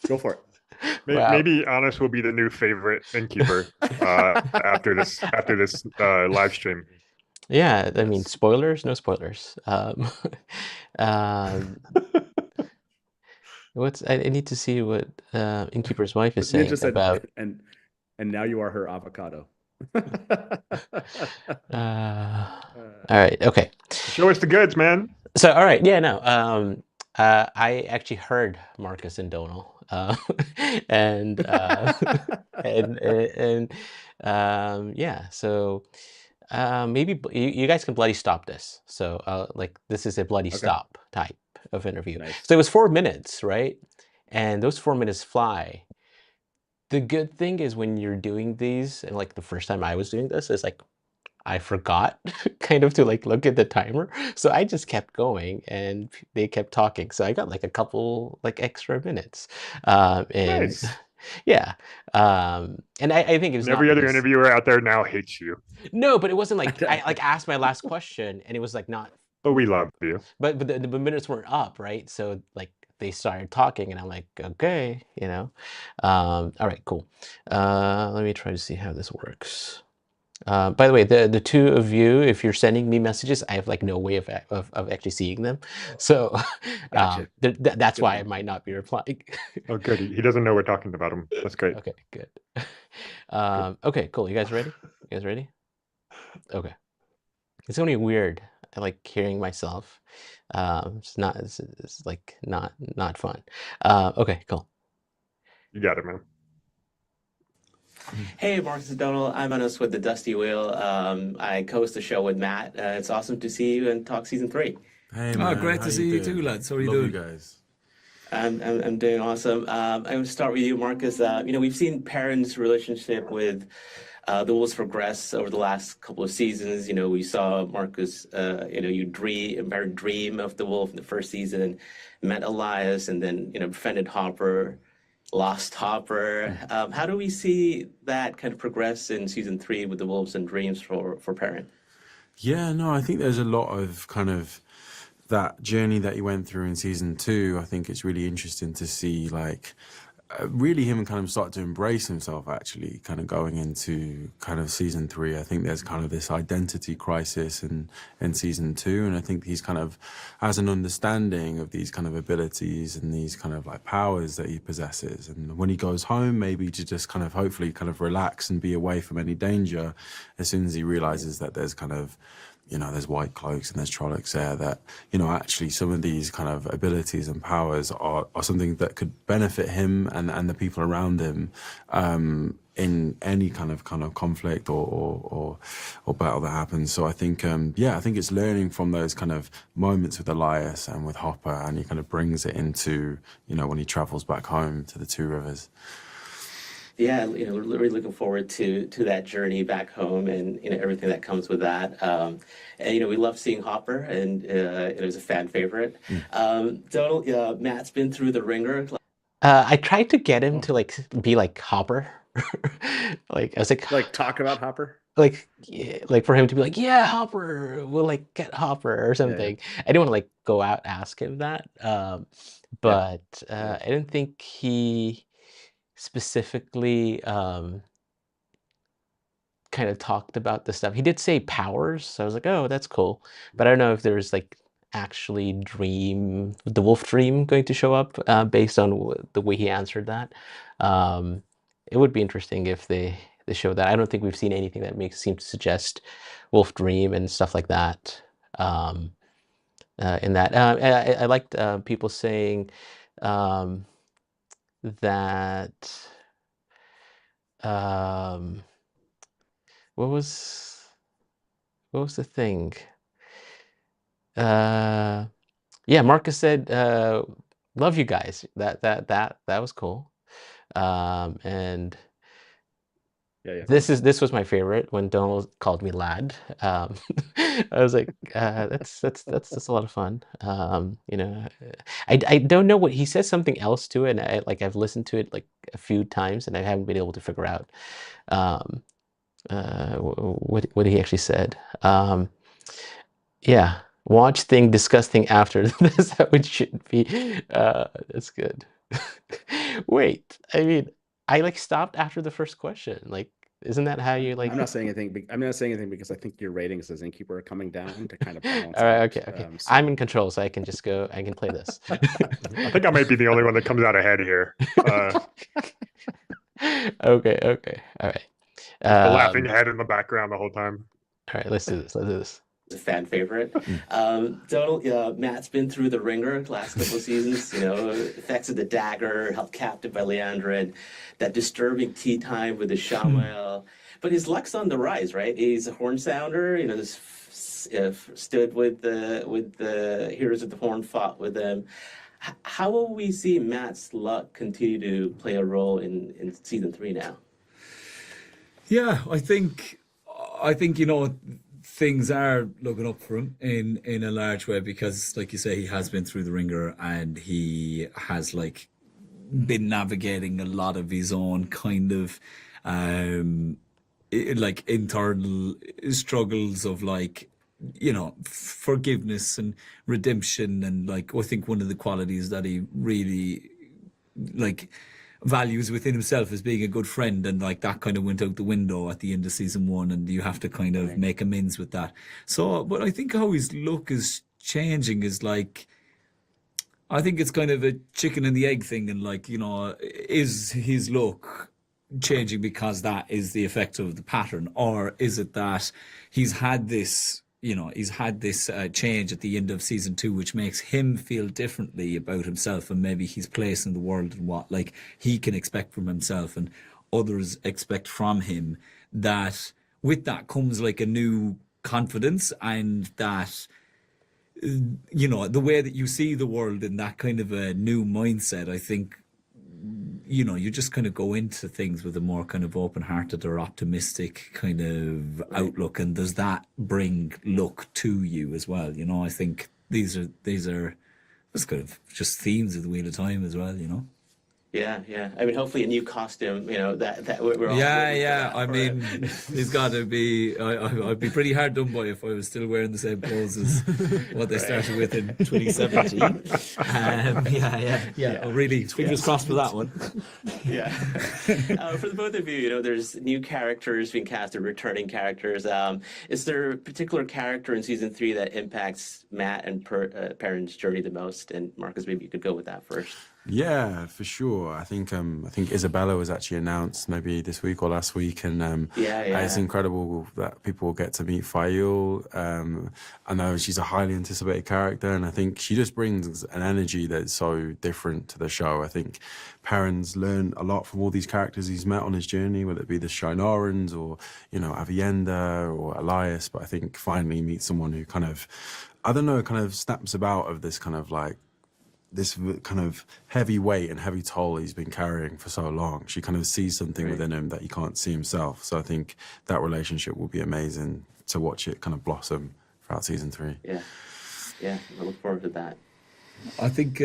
Speaker 2: Go for it.
Speaker 3: Maybe Honest will be the new favorite Innkeeper after this live stream.
Speaker 1: Yeah, I mean, spoilers, no spoilers. I need to see what Innkeeper's wife is saying about.
Speaker 2: And now you are her avocado.
Speaker 1: All right. Okay.
Speaker 3: Show us the goods, man.
Speaker 1: So, all right. Yeah. No. I actually heard Marcus and Dónal, and yeah. So, maybe you guys can bloody stop this. So, like, this is a bloody stop type of interview. Nice. So it was 4 minutes, right? And those 4 minutes fly. The good thing is when you're doing these, and like the first time I was doing this, is like I forgot kind of to like look at the timer. So I just kept going and they kept talking. So I got like a couple like extra minutes. And nice. Yeah. And I think it was
Speaker 3: every other interviewer out there now hates you.
Speaker 1: No, but it wasn't like I like asked my last question and it was like not.
Speaker 3: But we love you.
Speaker 1: But the minutes weren't up, right? So like they started talking, and I'm like, okay, you know. All right, cool. Let me try to see how this works. By the way, the two of you, if you're sending me messages, I have like no way of actually seeing them. So
Speaker 2: Gotcha.
Speaker 1: that's
Speaker 2: Good
Speaker 1: why I
Speaker 2: point.
Speaker 1: might not be replying.
Speaker 3: Oh, good. He doesn't know we're talking about him. That's great.
Speaker 1: Okay, good. Okay, cool. You guys ready? You guys ready? Okay. It's gonna be weird. I like hearing myself. It's like not fun. Okay, cool.
Speaker 3: You got it, man.
Speaker 1: Hey, Marcus and Dónal. I'm Anas with the Dusty Wheel. I co-host the show with Matt. It's awesome to see you and talk season 3.
Speaker 7: Hey, man.
Speaker 8: Great to see you too, lads. How are you doing?
Speaker 7: Love you guys.
Speaker 1: I'm doing awesome. I'm going to start with you, Marcus. We've seen Perrin's relationship with the Wolves progress over the last couple of seasons. We saw Marcus, you dream of the Wolf in the first season, met Elias, and then, befriended Hopper, lost Hopper. How do we see that kind of progress in season 3 with the Wolves and dreams for Perrin?
Speaker 7: Yeah, no, I think there's a lot of kind of that journey that he went through in season 2. I think it's really interesting to see, like, really him kind of start to embrace himself, actually, kind of going into kind of season 3. I think there's kind of this identity crisis in season 2, and I think he's kind of has an understanding of these kind of abilities and these kind of like powers that he possesses. And when he goes home, maybe to just kind of hopefully kind of relax and be away from any danger, as soon as he realizes that there's kind of, there's white cloaks and there's Trollocs there, that, actually some of these kind of abilities and powers are something that could benefit him and the people around him in any kind of conflict or battle that happens. So I think, I think it's learning from those kind of moments with Elias and with Hopper, and he kind of brings it into, when he travels back home to the Two Rivers.
Speaker 1: Yeah, we're really looking forward to that journey back home and everything that comes with that. And we love seeing Hopper, and it was a fan favorite. Dónal, Matt's been through the ringer. I tried to get him to be like Hopper. I was like
Speaker 2: talk about Hopper.
Speaker 1: Like for him to be like, yeah, Hopper, we'll get Hopper or something. Yeah. I didn't want to go out ask him that, but I didn't think he specifically kind of talked about the stuff. He did say powers, so I was like, oh, that's cool. But I don't know if there's actually the wolf dream going to show up based on the way he answered that. It would be interesting if they show that. I don't think we've seen anything that seem to suggest wolf dream and stuff like that in that. I liked people saying that what was the thing? Yeah, Marcus said love you guys. That was cool. And this was my favorite when Dónal called me lad. I was like, that's a lot of fun. I don't know what he says, something else to it, and I've listened to it a few times, and I haven't been able to figure out what he actually said. Yeah, watch thing, discuss thing after. That's how it should be. That's good. Wait, I mean, I stopped after the first question. Isn't that how you
Speaker 2: I'm not saying anything. I'm not saying anything because I think your ratings as Innkeeper are coming down to kind of balance.
Speaker 1: All right, okay. I'm in control, so I can just go. I can play this.
Speaker 3: I think I might be the only one that comes out ahead here.
Speaker 1: Okay, all right.
Speaker 3: The laughing head in the background the whole time.
Speaker 1: All right, let's do this. It's a fan favorite. Dónal, Matt's been through the ringer the last couple of seasons. Effects of the dagger, held captive by Leandra, and that disturbing tea time with the Shamuel. But his luck's on the rise, right? He's a horn sounder. Stood with the Heroes of the Horn, fought with them. How will we see Matt's luck continue to play a role in season 3 now?
Speaker 8: Yeah, I think things are looking up for him in a large way, because, like you say, he has been through the ringer and he has been navigating a lot of his own kind of internal struggles of forgiveness and redemption, and like I think one of the qualities that he really like values within himself as being a good friend, and like that kind of went out the window at the end of season 1, and you have to kind of make amends with that. So, but I think how his look is changing is like, I think it's kind of a chicken and the egg thing, and like, is his look changing because that is the effect of the pattern, or is it that he's had this change at the end of season 2, which makes him feel differently about himself and maybe his place in the world, and what like he can expect from himself and others expect from him, that with that comes like a new confidence, and that the way that you see the world in that kind of a new mindset, I think you just kind of go into things with a more kind of open-hearted or optimistic kind of outlook, and does that bring luck to you as well? I think these are that's kind of just themes of the Wheel of Time as well.
Speaker 1: Yeah. I mean, hopefully a new costume. That we're all
Speaker 8: yeah. I mean, he's got to be. I'd be pretty hard done by if I was still wearing the same clothes as what they started with in 2017. Yeah. Really, fingers crossed for that one.
Speaker 1: Yeah. For the both of you, there's new characters being cast or returning characters. Is there a particular character in season 3 that impacts Matt and Perrin's journey the most? And Marcus, maybe you could go with that first.
Speaker 7: Yeah, for sure. I think Isabella was actually announced maybe this week or last week, and it's incredible that people will get to meet Fail. I know she's a highly anticipated character, and I think she just brings an energy that's so different to the show. I think Perrin's learned a lot from all these characters he's met on his journey, whether it be the Shinorans or Avienda or Elias. But I think finally he meets someone who kind of snaps about of this kind of like this kind of heavy weight and heavy toll he's been carrying for so long. She kind of sees something within him that he can't see himself. So I think that relationship will be amazing to watch it kind of blossom throughout season 3.
Speaker 1: Yeah, I look forward to that.
Speaker 8: I think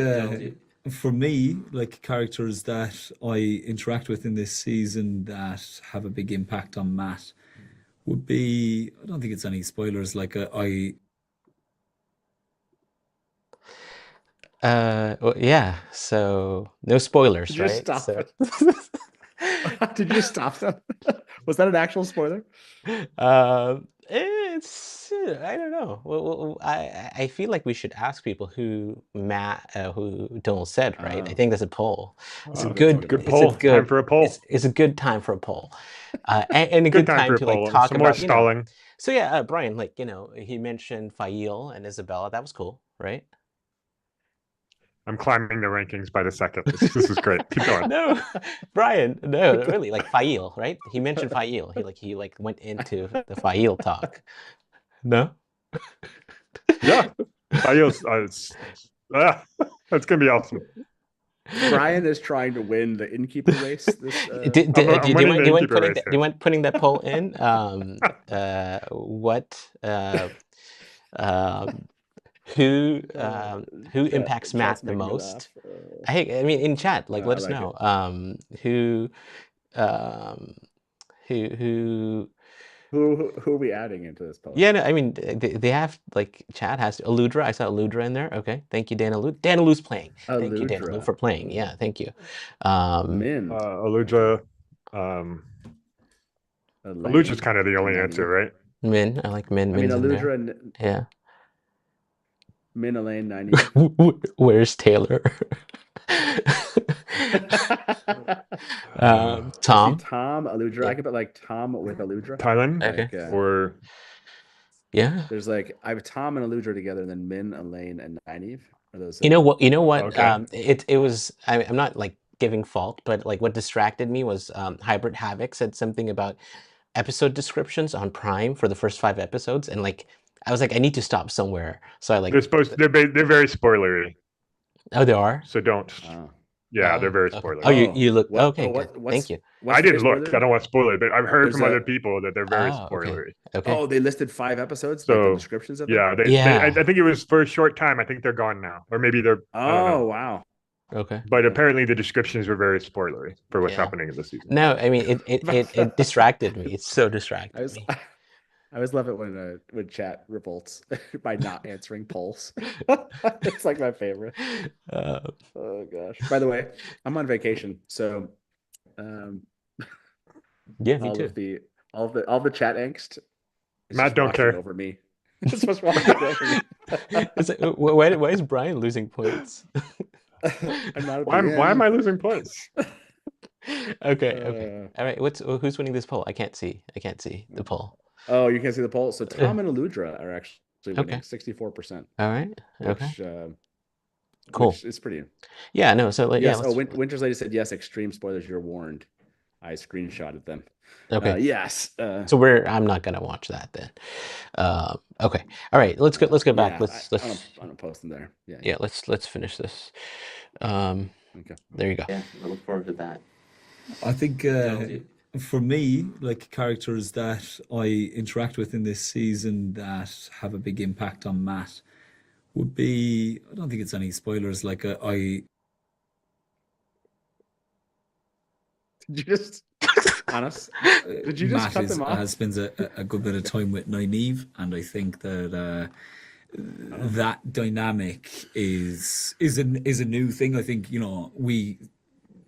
Speaker 8: for me, like characters that I interact with in this season that have a big impact on Matt would be, I don't think it's any spoilers, like
Speaker 1: yeah. So no spoilers,
Speaker 2: Did you
Speaker 1: right?
Speaker 2: stop it? Did you stop them? Was that an actual spoiler?
Speaker 1: It's I don't know. Well, I feel like we should ask people who Dónal said, right? I think there's a poll. It's a good
Speaker 3: poll.
Speaker 1: It's a good
Speaker 3: time for a poll.
Speaker 1: It's a good time for a poll, and a good time to like talk
Speaker 3: some
Speaker 1: about
Speaker 3: more stalling.
Speaker 1: So yeah, Brian, like he mentioned Fail and Isabella. That was cool, right?
Speaker 3: I'm climbing the rankings by the second. This is great. Keep going.
Speaker 1: No, Brian, no, really, like Fail, right? He mentioned Fail. He went into the Fail talk. No?
Speaker 3: Yeah. Fail's that's gonna be awesome.
Speaker 2: Brian is trying to win the Innkeeper race.
Speaker 1: Do you want putting that poll in? Who impacts Matt the most? I mean, in chat, like let us know. Who
Speaker 2: are we adding into this poll?
Speaker 1: Yeah, no, I mean they have like chat has Aludra. I saw Aludra in there. Okay, thank you, Danalu. Danalu's playing. Thank you, Danalu, for playing. Yeah, thank you.
Speaker 2: Min.
Speaker 3: Aludra. Aludra's kind of the only answer, right?
Speaker 1: Min, I like Min.
Speaker 2: I mean, Aludra and Min, Elaine, 90.
Speaker 1: Where's Taylor? Tom,
Speaker 2: Aludra. I could put like Tom with Aludra.
Speaker 3: Thailand, or
Speaker 2: there's like I have Tom and Aludra together, and then Min, Elaine, and Nynaeve. Are those?
Speaker 1: You know what?
Speaker 3: Okay.
Speaker 1: It was. I'm not like giving fault, but like what distracted me was Hybrid Havoc said something about episode descriptions on Prime for the first 5 episodes, and like I was like, I need to stop somewhere. So I like
Speaker 3: they're very spoilery.
Speaker 1: Oh, they are.
Speaker 3: So don't. Yeah, they're very spoilery.
Speaker 1: Oh, you look okay. Thank you.
Speaker 3: I didn't look. I don't want to spoil it, but I've heard from other people that they're very spoilery.
Speaker 1: Okay.
Speaker 2: Oh, they listed 5 episodes. So like the descriptions of them?
Speaker 3: I think it was for a short time. I think they're gone now, or maybe they're.
Speaker 2: Oh wow.
Speaker 1: Okay.
Speaker 3: But apparently the descriptions were very spoilery for what's happening in the season.
Speaker 1: No, I mean it distracted me. It's so distracting me.
Speaker 2: I always love it when chat revolts by not answering polls. It's like my favorite. Oh gosh. By the way, I'm on vacation, so
Speaker 1: yeah, me too.
Speaker 2: All the chat angst is
Speaker 3: Matt,
Speaker 2: just
Speaker 3: don't
Speaker 2: watching
Speaker 3: care.
Speaker 2: over me. It's just watching over me.
Speaker 1: It's like, why is Brian losing points?
Speaker 2: I'm not.
Speaker 3: Why am I losing points?
Speaker 1: Okay. All right. Who's winning this poll? I can't see the poll.
Speaker 2: Oh, you can't see the poll. So Tom and Aludra are actually winning 64%.
Speaker 1: All right. Okay. Cool.
Speaker 2: Which is pretty.
Speaker 1: Yeah. No. So
Speaker 2: yes.
Speaker 1: Yeah,
Speaker 2: Winter's Lady said yes. Extreme spoilers. You're warned. I screenshotted them.
Speaker 1: Okay.
Speaker 2: Yes.
Speaker 1: So I'm not gonna watch that then. Okay. All right. Let's go back.
Speaker 2: Yeah, let's. I'm gonna post them there. Yeah.
Speaker 1: Yeah. Let's finish this. Okay. There you go.
Speaker 6: Yeah. I look forward to that.
Speaker 8: I think for me, like characters that I interact with in this season that have a big impact on Matt would be. I don't think it's any spoilers. Like
Speaker 2: Did you just honest? Did you just cut them off?
Speaker 8: Spends a good bit of time with Nynaeve, and I think that that dynamic is a new thing. I think we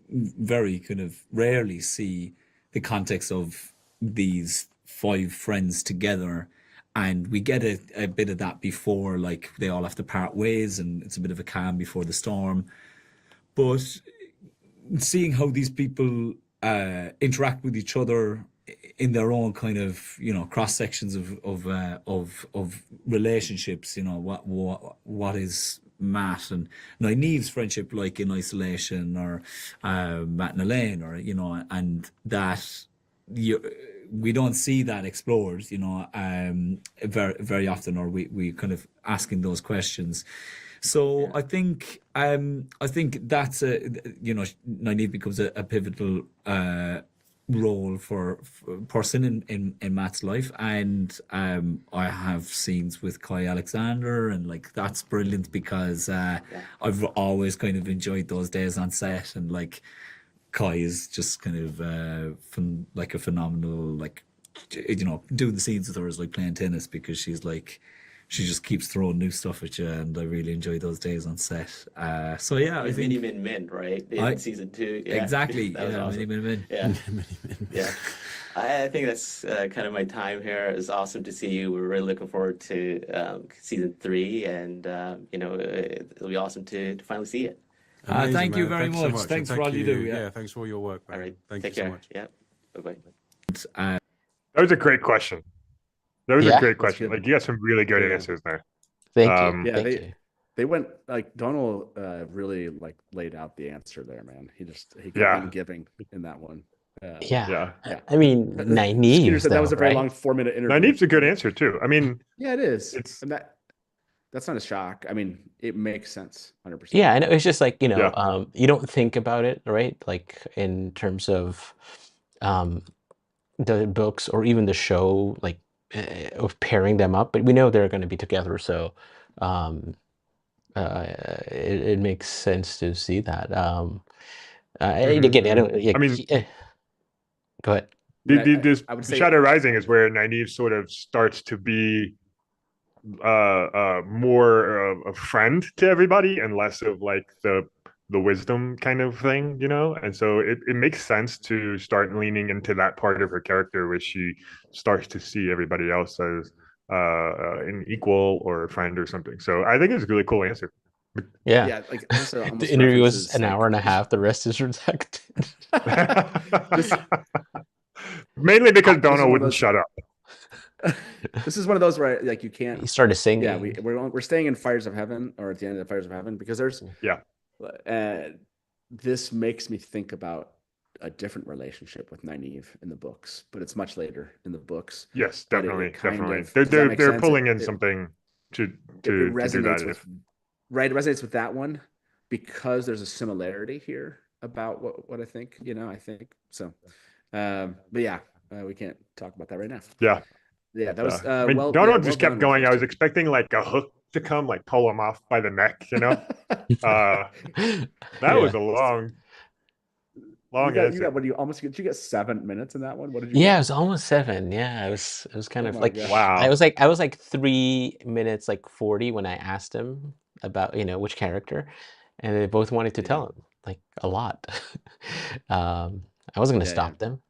Speaker 8: very kind of rarely see the context of these 5 friends together, and we get a bit of that before, like they all have to part ways, and it's a bit of a calm before the storm. But seeing how these people interact with each other in their own kind of cross sections of relationships, what is Matt and Nynaeve's friendship like in isolation, or Matt and Elaine, or and that we don't see that explored very very often, or we kind of asking those questions. So I think that's Nynaeve becomes a pivotal role for person in Matt's life, and I have scenes with Kai Alexander, and like that's brilliant because I've always kind of enjoyed those days on set, and like Kai is just kind of like a phenomenal, like doing the scenes with her is like playing tennis, because she just keeps throwing new stuff at you, and I really enjoy those days on set. So yeah, I think
Speaker 6: Mini Min, right? In season 2. Yeah.
Speaker 8: Exactly.
Speaker 6: That was awesome.
Speaker 8: Mini Min.
Speaker 6: Yeah. Yeah. I think that's kind of my time here. It's awesome to see you. We're really looking forward to season 3, and it'll be awesome to finally see it.
Speaker 8: Amazing, thank you very much. So thanks for all you do.
Speaker 7: Yeah, thanks for all your work. Man.
Speaker 6: All right.
Speaker 7: Thank
Speaker 6: Take
Speaker 7: you
Speaker 6: care.
Speaker 7: so much.
Speaker 6: Yeah. Bye-bye.
Speaker 3: That was a great question. That was a great question. Like, you got some really good answers there.
Speaker 1: Thank you.
Speaker 2: Yeah,
Speaker 1: Thank you.
Speaker 2: They went like Dónal really like laid out the answer there, man. He kept on giving in that one.
Speaker 1: Yeah. I mean, Nynaeve.
Speaker 2: Skeeter said that was a very long 4-minute interview.
Speaker 3: Nynaeve's a good answer too. I mean,
Speaker 2: yeah, it is. And that's not a shock. I mean, it makes sense, 100%.
Speaker 1: Yeah, I know. It's just like you don't think about it, right? Like in terms of the books or even the show, like of pairing them up, but we know they're going to be together, so it makes sense to see that. Again, I don't. Yeah,
Speaker 3: I mean,
Speaker 1: go ahead.
Speaker 3: I would say Shadow Rising is where Nynaeve sort of starts to be more of a friend to everybody and less of like the wisdom kind of thing, and so it makes sense to start leaning into that part of her character where she starts to see everybody else as an equal or a friend or something. So I think it's a really cool answer.
Speaker 1: Yeah.
Speaker 2: Like also,
Speaker 1: the interview was an hour and a half. The rest is redacted.
Speaker 3: Mainly because Dónal wouldn't shut up.
Speaker 2: This is one of those where like you can't.
Speaker 1: He started singing.
Speaker 2: Yeah, we're staying in Fires of Heaven, or at the end of the Fires of Heaven, because there's this makes me think about a different relationship with Nynaeve in the books, but it's much later in the books.
Speaker 3: Yes, definitely. They're pulling in something to do that.
Speaker 2: Right, it resonates with that one because there's a similarity here about what I think. I think so. But yeah, we can't talk about that right now. Yeah, that was.
Speaker 3: Dónal just kept going. I was expecting like a hook to come, like pull him off by the neck. That was a long. long
Speaker 2: you
Speaker 3: is
Speaker 2: got
Speaker 3: it?
Speaker 2: what do you almost get? Did you get 7 minutes in that one? What did you
Speaker 1: Yeah,
Speaker 2: get?
Speaker 1: it was almost 7. Yeah, it was kind
Speaker 2: Oh
Speaker 1: of
Speaker 2: my
Speaker 1: like
Speaker 2: God.
Speaker 3: Wow.
Speaker 1: I was like 3 minutes like 40 when I asked him about, which character, and they both wanted to tell him like a lot. I wasn't gonna stop them.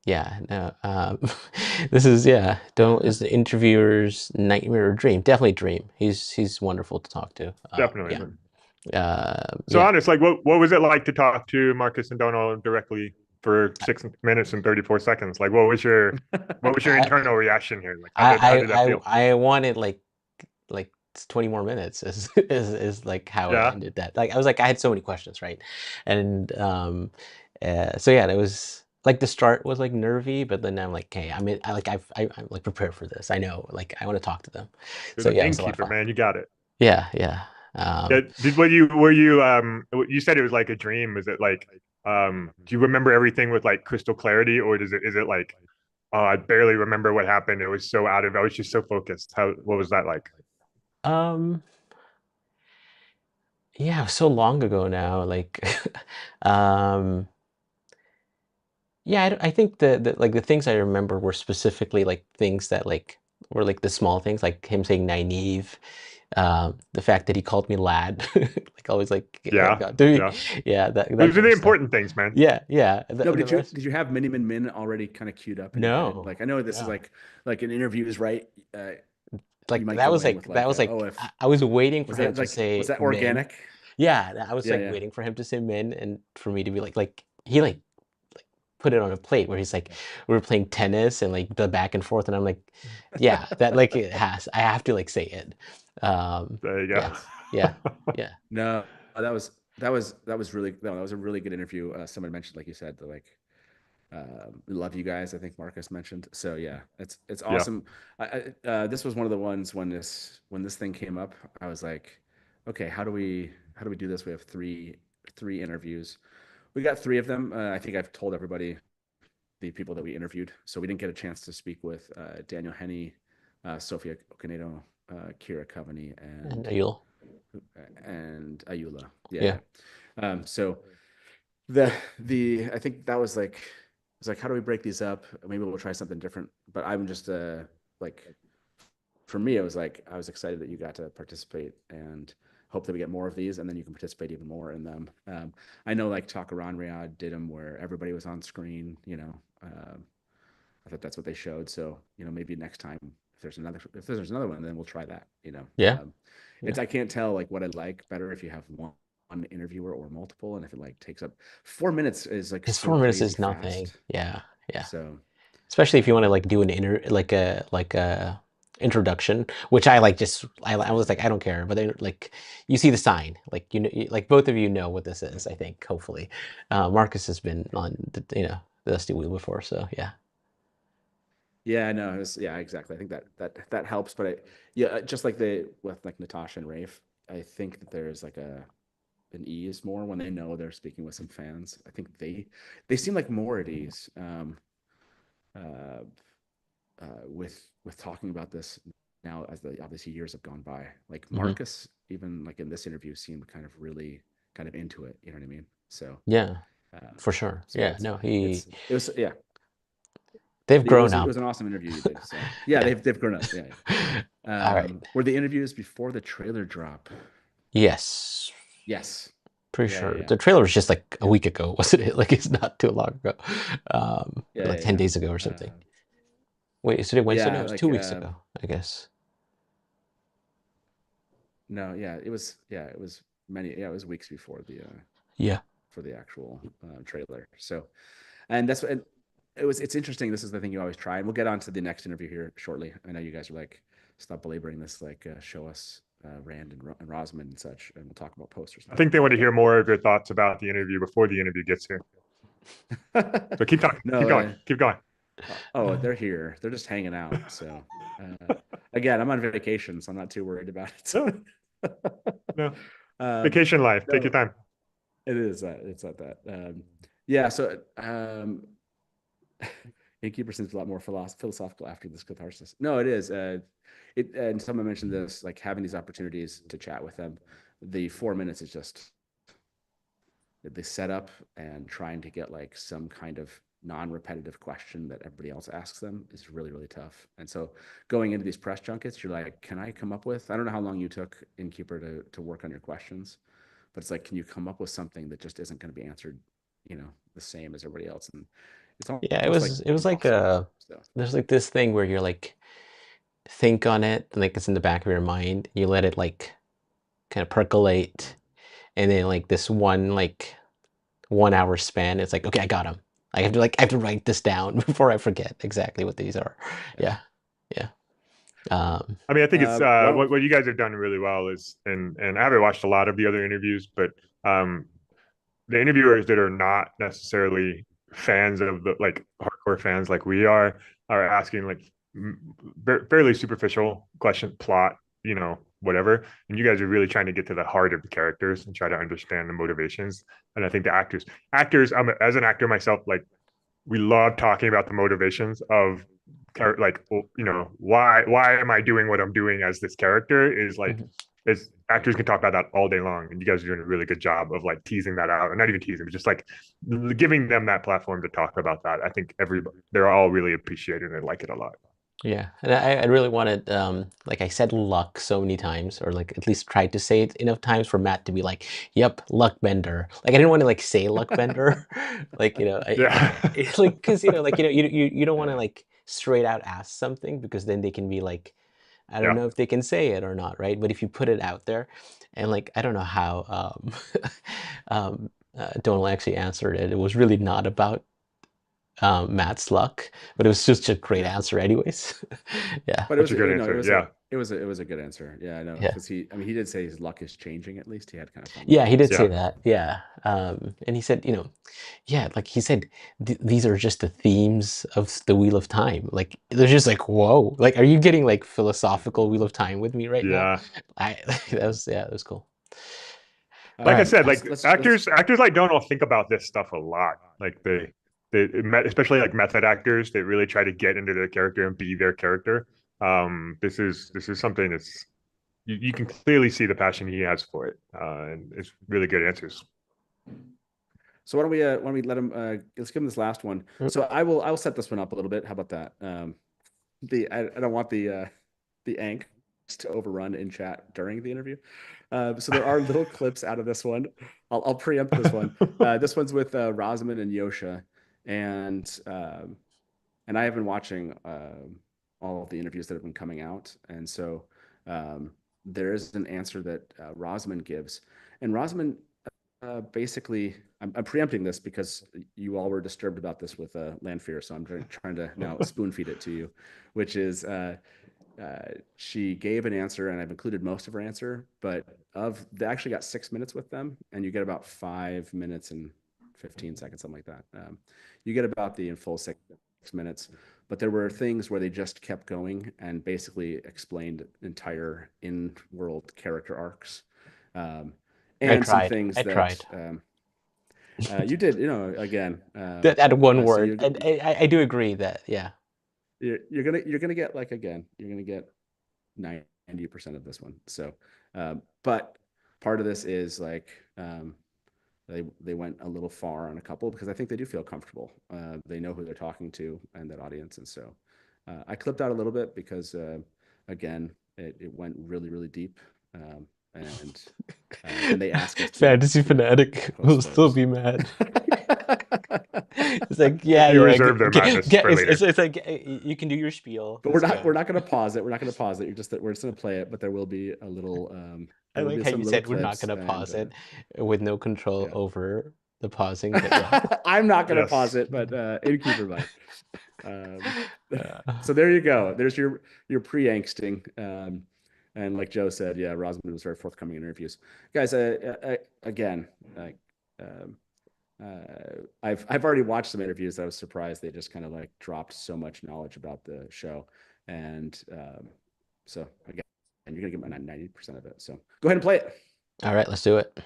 Speaker 1: Yeah, no. This is Dónal is the interviewer's nightmare or dream. Definitely dream. He's wonderful to talk to.
Speaker 3: Definitely. So
Speaker 1: Yeah.
Speaker 3: honest, like what was it like to talk to Marcus and Dónal directly for 6 minutes and 34 seconds? Like what was your internal reaction here? Like how did that feel?
Speaker 1: I wanted like 20 more minutes is like how I ended that. Like I was like I had so many questions, right? And so yeah, it was like the start was like nervy, but then I'm like, okay, I'm like prepared for this. I know, like I want to talk to them.
Speaker 3: You're
Speaker 1: So
Speaker 3: the
Speaker 1: yeah, it was a lot of
Speaker 3: innkeeper,
Speaker 1: fun.
Speaker 3: man. You got it.
Speaker 1: Yeah.
Speaker 3: Yeah, were you said it was like a dream? Is it like do you remember everything with like crystal clarity, or is it like oh, I barely remember what happened. It was so I was just so focused. What was that like?
Speaker 1: Yeah, so long ago now. Like, um, yeah, I think like the things I remember were specifically like things that like were like the small things, like him saying naive, the fact that he called me lad, like always like
Speaker 3: Yeah,
Speaker 1: to me.
Speaker 3: yeah.
Speaker 1: Yeah, that
Speaker 3: Those are
Speaker 1: kind of
Speaker 3: the
Speaker 1: stuff.
Speaker 3: important things, man.
Speaker 1: Yeah, yeah.
Speaker 2: No, but did you have Mini Min already kind of queued up in your head?
Speaker 1: No,
Speaker 2: Like I know this is like an interviews, right?
Speaker 1: like
Speaker 2: You might
Speaker 1: that
Speaker 2: go
Speaker 1: was
Speaker 2: in
Speaker 1: like
Speaker 2: with like, oh, if
Speaker 1: I was waiting for
Speaker 2: was
Speaker 1: him
Speaker 2: that
Speaker 1: to
Speaker 2: like
Speaker 1: say
Speaker 2: was that
Speaker 1: min.
Speaker 2: organic?
Speaker 1: Yeah, I was
Speaker 2: Yeah,
Speaker 1: like
Speaker 2: yeah.
Speaker 1: waiting for him to say min and for me to be like he like put it on a plate where he's like we were playing tennis and like the back and forth and I'm like yeah that like I have to like say it.
Speaker 3: There you go.
Speaker 1: Yeah.
Speaker 2: No, that was really that was a really good interview. Someone mentioned, like you said, we love you guys. I think Marcus mentioned. So yeah, it's awesome. This was one of the ones when this thing came up. I was like, okay, how do we do this? We have three interviews. We got 3 of them. I think I've told everybody the people that we interviewed. So we didn't get a chance to speak with Daniel Henney, Sophia Okonedo, Kira Coveney, and Ayula. Yeah. So I think that was like, it's like, how do we break these up? Maybe we'll try something different. But I'm just like, for me, it was like, I was excited that you got to participate and hope that we get more of these and then you can participate even more in them. I know like Takaran Riyadh did them where everybody was on screen, I thought that's what they showed. So, maybe next time if there's another one, then we'll try that, I can't tell like what I like better if you have one interviewer or multiple, and if it like takes up 4 minutes is like
Speaker 1: 4 minutes is nothing.
Speaker 2: fast.
Speaker 1: Yeah.
Speaker 2: So
Speaker 1: especially if you want to like do an like a introduction, which I like just I was like I don't care, but then like you see the sign, like like both of you know what this is. I think hopefully, Marcus has been on the Dusty Wheel before, so yeah.
Speaker 2: Yeah, no, exactly. I think that helps, but just like with like Natasha and Rafe, I think that there's like an ease more when they know they're speaking with some fans. I think they seem like more at ease with talking about this now as obviously years have gone by. Like Marcus, even like in this interview, seemed kind of really kind of into it. You know what I mean? So
Speaker 1: yeah, for sure.
Speaker 2: So
Speaker 1: yeah, no,
Speaker 2: it was
Speaker 1: They've grown up.
Speaker 2: It was an awesome interview you did. So yeah, they've grown up. Yeah.
Speaker 1: All right.
Speaker 2: Were the interviews before the trailer drop?
Speaker 1: Yes. Pretty sure.
Speaker 2: Yeah.
Speaker 1: The trailer was just like a week ago, wasn't it? Like it's not too long ago. Like 10 days ago or something. Wait, is today Wednesday? No, it was 2 weeks ago, I guess.
Speaker 2: No, it was it was weeks before the for the actual trailer. So, and that's what it's interesting. This is the thing you always try, and we'll get on to the next interview here shortly. I know you guys are like, stop belaboring this, like show us Rand and Rosamund and such, and we'll talk about posters.
Speaker 3: I think they want to hear more of your thoughts about the interview before the interview gets here. So keep talking. Keep going.
Speaker 2: Oh, they're here. They're just hanging out. So again, I'm on vacation, so I'm not too worried about it. So
Speaker 3: no. Vacation life. Take your time.
Speaker 2: It is. It's not that. Yeah. So Innkeeper seems a lot more philosophical after this catharsis. No, it is. And someone mentioned this, like having these opportunities to chat with them. The 4 minutes is just the setup and trying to get like some kind of non-repetitive question that everybody else asks them is really, really tough. And so going into these press junkets, you're like, can I come up with, I don't know how long you took, Innkeeper, to work on your questions, but it's like, can you come up with something that just isn't going to be answered, the same as everybody else? And it's
Speaker 1: Yeah, it was like there's like this thing where you're like think on it, and like it's in the back of your mind. You let it like kind of percolate, and then like this 1 hour span, it's like, okay, I got him. I have to write this down before I forget exactly what these are. Yeah.
Speaker 3: I mean, I think it's what you guys have done really well is, and I haven't watched a lot of the other interviews, but the interviewers that are not necessarily fans of the like hardcore fans like we are asking like fairly superficial question, plot, whatever, and you guys are really trying to get to the heart of the characters and try to understand the motivations. And I think the actors as an actor myself, like we love talking about the motivations of like, why am I doing what I'm doing as this character is like, is actors can talk about that all day long, and you guys are doing a really good job of like teasing that out, or not even teasing, but just like giving them that platform to talk about that. I think they're all really appreciated and like it a lot.
Speaker 1: Yeah, and I really wanted, like I said, luck so many times, or like at least tried to say it enough times for Matt to be like, "Yep, luck bender." Like I didn't want to like say luck bender, like like because like you don't want to like straight out ask something, because then they can be like, I don't know if they can say it or not, right? But if you put it out there, and like I don't know how Dónal actually answered it. It was really not about Matt's luck, but it was just a great answer anyways. Yeah,
Speaker 2: but it was a good answer. It was a good answer. Yeah, I know, because he did say his luck is changing. At least he had kind of fun.
Speaker 1: Yeah, he did say that. Yeah, and he said, like he said, these are just the themes of the Wheel of Time. Like they're just like, whoa, like are you getting like philosophical Wheel of Time with me right now? That was cool.
Speaker 3: Like I said, like actors like Dónal think about this stuff a lot. Like they especially like method actors that really try to get into their character and be their character. This is something that's you can clearly see the passion he has for it, and it's really good answers.
Speaker 2: So why don't we let him? Let's give him this last one. So I will set this one up a little bit. How about that? I don't want the angst to overrun in chat during the interview. So there are little clips out of this one. I'll preempt this one. This one's with Rosamund and Josha. And I have been watching all of the interviews that have been coming out, and so there is an answer that Rosamund gives, and Rosamund basically, I'm preempting this because you all were disturbed about this with Lanfear, so I'm trying to now spoon feed it to you, which is she gave an answer, and I've included most of her answer, but they actually got 6 minutes with them, and you get about 5 minutes and 15 seconds, something like that. You get about the full 6 minutes, but there were things where they just kept going and basically explained entire in-world character arcs. And some things you did, again.
Speaker 1: That one word. So I do agree that, yeah.
Speaker 2: You're gonna get like, again, you're gonna get 90% of this one. So, but part of this is like, they went a little far on a couple, because I think they do feel comfortable. They know who they're talking to and that audience. And so I clipped out a little bit because, again, it went really, really deep. And they asked us to,
Speaker 1: fantasy fanatic will still be mad. It's like, yeah,
Speaker 3: you reserve their madness for later.
Speaker 1: It's like you can do your spiel,
Speaker 2: but we're not going to pause it. We're not going to pause it. We're just going to play it, but there will be a little.
Speaker 1: I like how you said we're not going to pause it with no control over the pausing. But yeah.
Speaker 2: I'm not going to pause it, but Innkeeper might. So there you go. There's your pre-angsting. And like Joe said, yeah, Rosamund was very forthcoming in interviews. Guys, again, I've already watched some interviews. I was surprised they just kind of like dropped so much knowledge about the show, and so again, and you're gonna get my 90% of it. So go ahead and play it.
Speaker 1: All right, let's do it.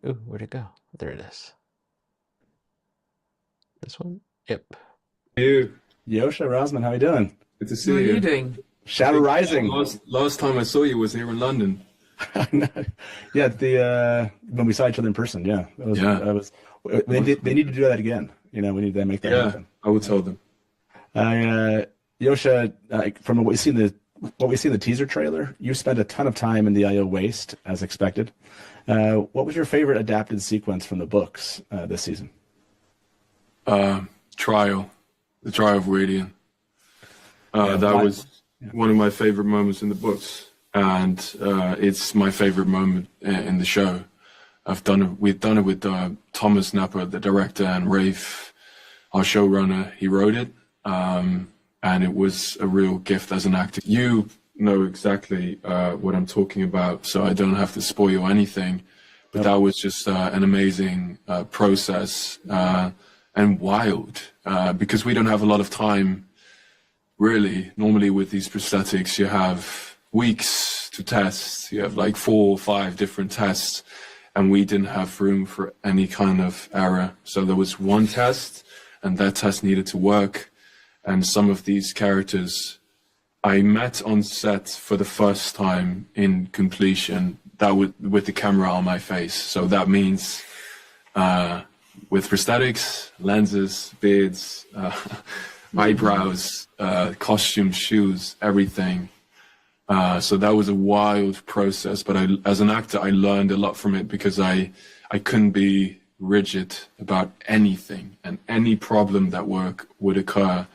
Speaker 1: Ooh, where'd it go? There it is. This one? Yep.
Speaker 4: Hey, Josha, Rosamund, how you doing?
Speaker 9: Good to see you.
Speaker 10: How are you doing?
Speaker 4: Shadow Rising.
Speaker 9: Last time I saw you was here in London.
Speaker 4: Yeah, the when we saw each other in person, yeah, that was they need to do that again. We need to make that happen.
Speaker 7: I would tell them.
Speaker 4: Josha, from what we see in the teaser trailer, you spent a ton of time in the IO Waste, as expected. What was your favorite adapted sequence from the books this season?
Speaker 7: The trial of Radiant. That was one of my favorite moments in the books, and it's my favorite moment in the show. We've done it with Thomas Napper, the director, and Rafe, our showrunner. He wrote it, and it was a real gift as an actor. You know exactly what I'm talking about, so I don't have to spoil anything. But that was just an amazing process and wild, because we don't have a lot of time. Really, normally with these prosthetics, you have weeks to test. You have like 4 or 5 different tests, and we didn't have room for any kind of error. So there was one test, and that test needed to work. And some of these characters I met on set for the first time in completion, with the camera on my face. So that means with prosthetics, lenses, beards, eyebrows, costumes, shoes, everything. So that was a wild process, but as an actor, I learned a lot from it, because I couldn't be rigid about anything, and any problem that would occur,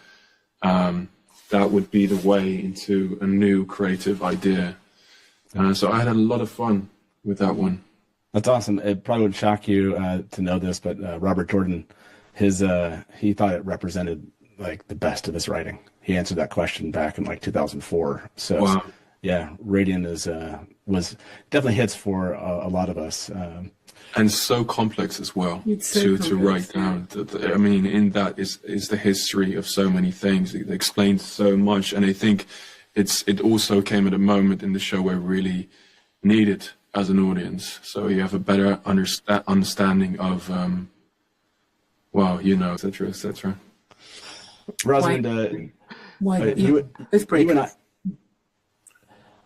Speaker 7: that would be the way into a new creative idea. So I had a lot of fun with that one.
Speaker 4: That's awesome. It probably would shock you to know this, but Robert Jordan, he thought it represented like the best of his writing. He answered that question back in like 2004. So
Speaker 7: wow.
Speaker 4: Yeah, Radiant was definitely hits for a lot of us.
Speaker 7: And so complex as well to write down. I mean, in that is the history of so many things. It explains so much, and I think it also came at a moment in the show where we really need it as an audience. So you have a better understanding of, etc., etc.
Speaker 4: Rosamund,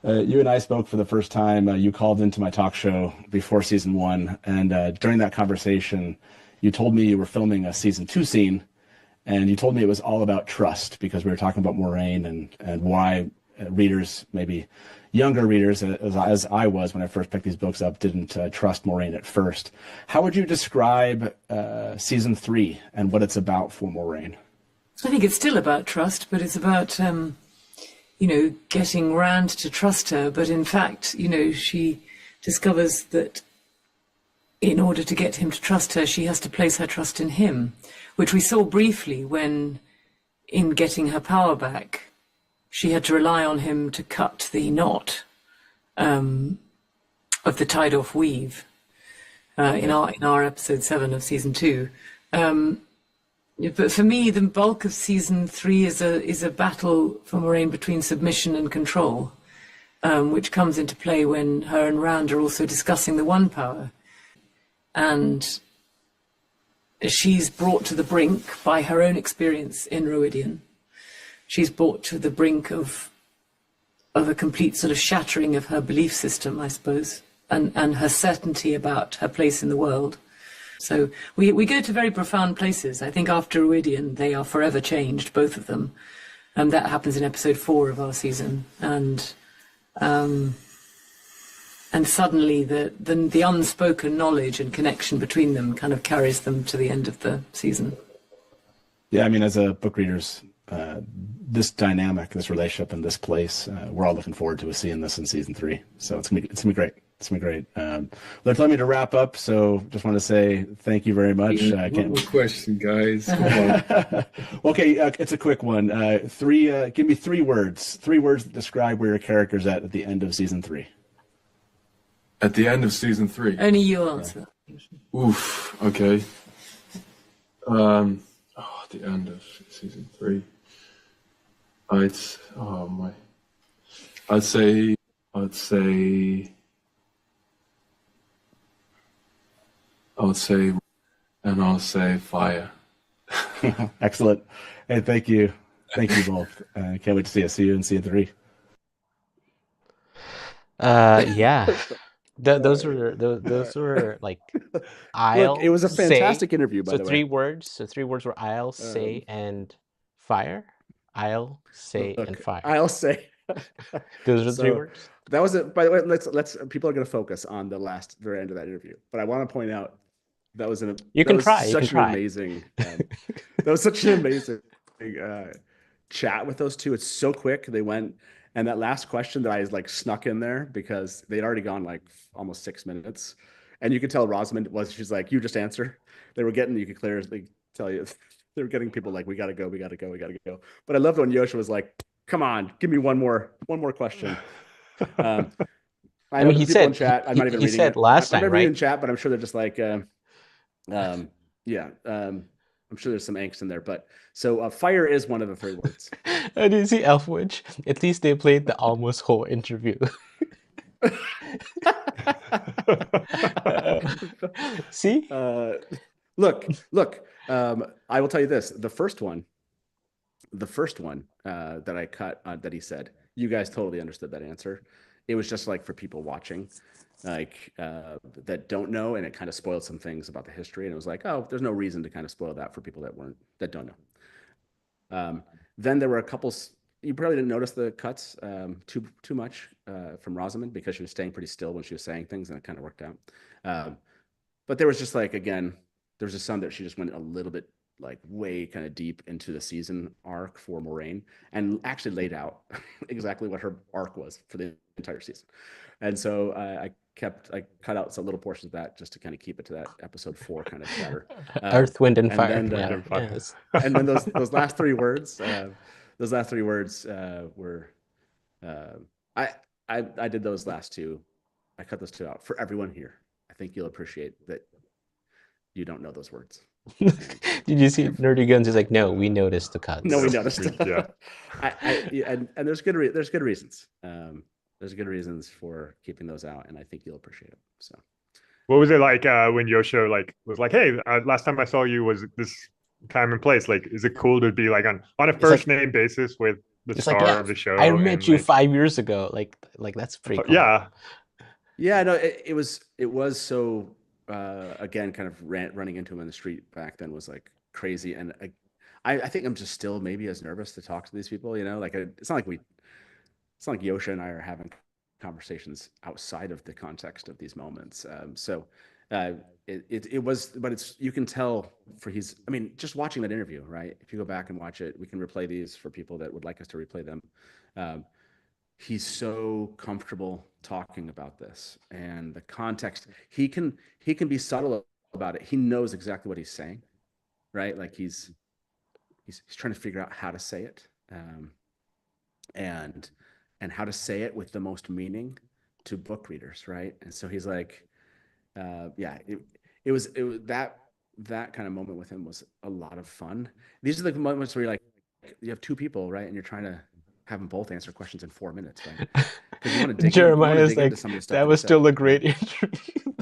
Speaker 4: you and I spoke for the first time. You called into my talk show before season 1, and during that conversation, you told me you were filming a season 2 scene, and you told me it was all about trust, because we were talking about Moiraine and why readers, maybe younger readers, as I was when I first picked these books up, didn't trust Moiraine at first. How would you describe season 3 and what it's about for Moiraine?
Speaker 9: I think it's still about trust, but it's about getting Rand to trust her. But in fact, she discovers that in order to get him to trust her, she has to place her trust in him, which we saw briefly when, in getting her power back, she had to rely on him to cut the knot of the tied-off weave in our episode 7 of season 2. But for me, the bulk of season 3 is a battle for Moiraine between submission and control, which comes into play when her and Rand are also discussing the One Power. And she's brought to the brink by her own experience in Rhuidean. She's brought to the brink of a complete sort of shattering of her belief system, I suppose, and her certainty about her place in the world. So we go to very profound places. I think after Rhuidean, they are forever changed, both of them. And that happens in episode 4 of our season. And suddenly the unspoken knowledge and connection between them kind of carries them to the end of the season.
Speaker 4: Yeah, I mean, as a book readers, this dynamic, this relationship, and this place, we're all looking forward to seeing this in season 3. So it's gonna be great. It's gonna be great. They're telling me to wrap up, so just want to say thank you very much.
Speaker 7: One more question, guys.
Speaker 4: Okay, it's a quick one. Give me 3 words. 3 words that describe where your character's at the end of season 3.
Speaker 7: At the end of season 3.
Speaker 9: Only you answer.
Speaker 7: Oof. Okay. The end of season 3. I'd say, and I'll say fire.
Speaker 4: Excellent. Hey, thank you. Thank you both. Can't wait to see you. See you in season 3.
Speaker 1: Yeah. Those were like
Speaker 2: Look, it
Speaker 1: I'll
Speaker 2: was a
Speaker 1: say.
Speaker 2: fantastic interview, by
Speaker 1: So
Speaker 2: the
Speaker 1: three
Speaker 2: way.
Speaker 1: words. So three words were I'll say and fire. I'll say and
Speaker 2: Look,
Speaker 1: fire.
Speaker 2: I'll say.
Speaker 1: Those are the three
Speaker 2: So
Speaker 1: words.
Speaker 2: that was it. By the way, let's people are going to focus on the very end of that interview. But I want to point out that was
Speaker 1: You can try.
Speaker 2: such an amazing that was such an amazing chat with those two. It's so quick. They went, and that last question that I like snuck in there because they'd already gone like almost 6 minutes, and you could tell Rosamund she's like, you just answer. They were getting, you could clearly tell you they were getting people like, we gotta go. But I loved when Josha was like, come on, give me one more question. I know
Speaker 1: he
Speaker 2: people
Speaker 1: said
Speaker 2: in chat. I'm not even
Speaker 1: he
Speaker 2: reading
Speaker 1: said
Speaker 2: it.
Speaker 1: last
Speaker 2: I'm
Speaker 1: time,
Speaker 2: not reading
Speaker 1: right?
Speaker 2: in chat, but I'm sure they're just like, I'm sure there's some angst in there. But so fire is one of the 3 words.
Speaker 1: Did you see Elfwitch? At least they played the almost whole interview. See?
Speaker 2: Look. I will tell you this: the first one that I cut that he said, you guys totally understood that answer. It was just like for people watching, like that don't know, and it kind of spoiled some things about the history. And it was like, oh, there's no reason to kind of spoil that for people that don't know. Then there were a couple. You probably didn't notice the cuts too much from Rosamund because she was staying pretty still when she was saying things, and it kind of worked out. But there was just like, again, there's some that she just went a little bit like way kind of deep into the season arc for Moraine and actually laid out exactly what her arc was for the entire season. And so I cut out some little portions of that just to kind of keep it to that episode 4 kind of chatter.
Speaker 1: Earth, wind, and fire.
Speaker 2: And then those last 3 words, were I did those last 2. I cut those 2 out for everyone here. I think you'll appreciate that you don't know those words.
Speaker 1: Did you see Nerdy Guns? He's like, no, we noticed the cuts.
Speaker 2: No, we noticed.
Speaker 3: Yeah.
Speaker 2: And there's good reasons. There's good reasons for keeping those out, and I think you'll appreciate it. So,
Speaker 3: what was it like when Josha was like, hey, last time I saw you was this time and place? Like, is it cool to be like on a first name basis with the star of the show?
Speaker 1: I met you 5 years ago. Like that's pretty cool.
Speaker 2: Yeah. No, it was so. Again, kind of running into him in the street back then was like crazy, and I think I'm just still maybe as nervous to talk to these people. You know, like it's not like Josha and I are having conversations outside of the context of these moments. It was, but you can tell I mean, just watching that interview, right? If you go back and watch it, we can replay these for people that would like us to replay them. He's so comfortable talking about this and the context. He can be subtle about it. He knows exactly what he's saying, right? Like he's trying to figure out how to say it, and how to say it with the most meaning to book readers, right? And so he's like, it was that kind of moment with him was a lot of fun. These are the moments where you're like, you have 2 people, right? And you're trying to have them both answer questions in 4 minutes, right? Because you want to dig
Speaker 1: Jeremiah is like, that was still a great interview.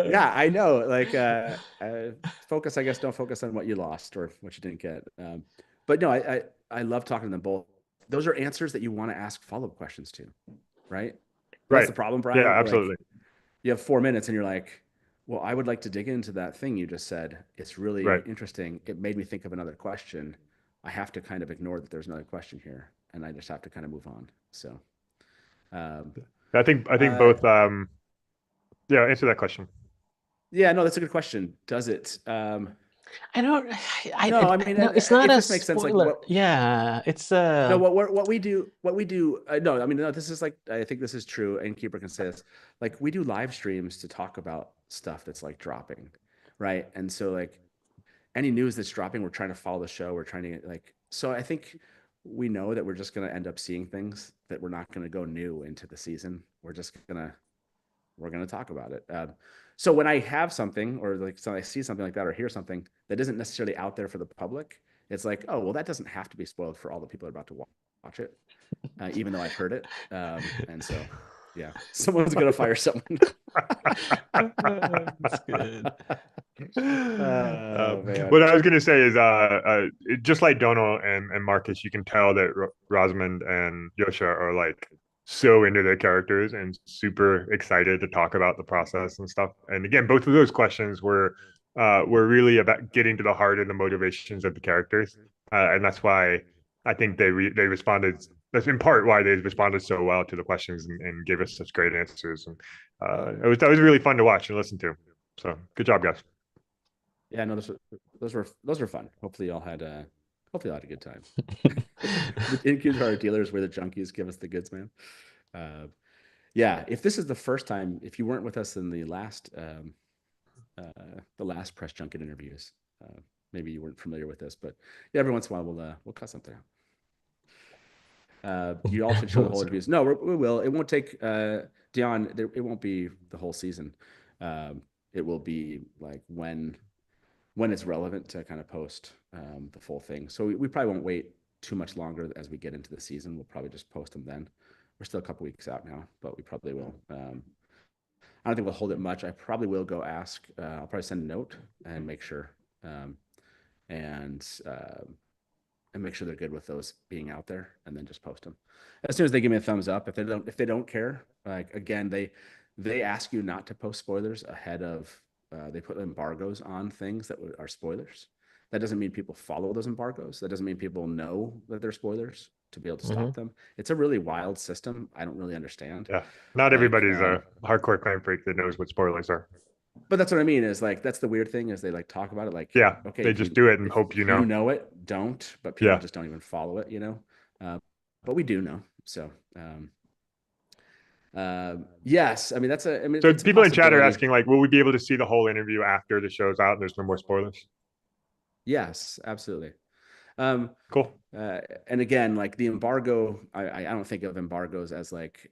Speaker 2: Yeah, I know. Like, focus. I guess don't focus on what you lost or what you didn't get. But no, I love talking to them both. Those are answers that you want to ask follow-up questions to, right? That's the problem, Brian.
Speaker 3: Yeah, absolutely.
Speaker 2: Like, you have 4 minutes, and you're like, well, I would like to dig into that thing you just said. It's really interesting. It made me think of another question. I have to kind of ignore that there's another question here, and I just have to kind of move on. So,
Speaker 3: I think both. Answer that question.
Speaker 2: Yeah, no, that's a good question. Does it?
Speaker 1: I don't.
Speaker 2: I mean,
Speaker 1: it's not a
Speaker 2: spoiler.
Speaker 1: Sense, like, yeah, it's
Speaker 2: no. What we do. No, I mean, no. This is like, I think this is true. Innkeeper can say this. Like, we do live streams to talk about stuff that's like dropping, right? And so like any news that's dropping, we're trying to follow the show. We're trying to like. So I think we know that we're just going to end up seeing things that we're not going to go new into the season. We're going to talk about it. So when I have something, or like, so I see something like that, or hear something that isn't necessarily out there for the public, it's like, oh, well, that doesn't have to be spoiled for all the people that are about to watch it, even though I've heard it. And so Yeah, someone's gonna fire someone.
Speaker 1: That's good.
Speaker 3: What I was gonna say is, just like Dónal and Marcus, you can tell that Rosamund and Josha are like so into their characters and super excited to talk about the process and stuff. And again, both of those questions were really about getting to the heart of the motivations of the characters, and that's why I think they responded. That's in part why they responded so well to the questions and gave us such great answers. And that was really fun to watch and listen to. So good job, guys.
Speaker 2: Yeah, no, those were fun. Hopefully y'all had a good time. The Innkeepers are our dealers, where the junkies give us the goods, man. Yeah, if this is the first time, if you weren't with us in the last press junket interviews, maybe you weren't familiar with this, but yeah, every once in a while we'll cut something out. You all should show the whole interviews. No, we will. It won't take Dion. It won't be the whole season. It will be like when it's relevant to kind of post the full thing. So we probably won't wait too much longer as we get into the season. We'll probably just post them then. We're still a couple weeks out now, but we probably will. I don't think we'll hold it much. I probably will go ask. I'll probably send a note and make sure, and make sure they're good with those being out there, and then just post them as soon as they give me a thumbs up. If they don't care, like again, they ask you not to post spoilers ahead of. They put embargoes on things that are spoilers. That doesn't mean people follow those embargoes. That doesn't mean people know that they're spoilers to be able to stop them. It's a really wild system. I don't really understand.
Speaker 3: Yeah, not everybody's a hardcore crime freak that knows what spoilers are.
Speaker 2: But that's what I mean. Is like that's the weird thing is they like talk about it like
Speaker 3: okay, they just do it and hope you know.
Speaker 2: You know it, don't. But people just don't even follow it. You know, but we do know. So. Yes, I mean that's a. I mean,
Speaker 3: so people in chat are asking like, will we be able to see the whole interview after the show's out and there's no more spoilers?
Speaker 2: Yes, absolutely.
Speaker 3: Cool.
Speaker 2: And again, like the embargo, I don't think of embargoes as like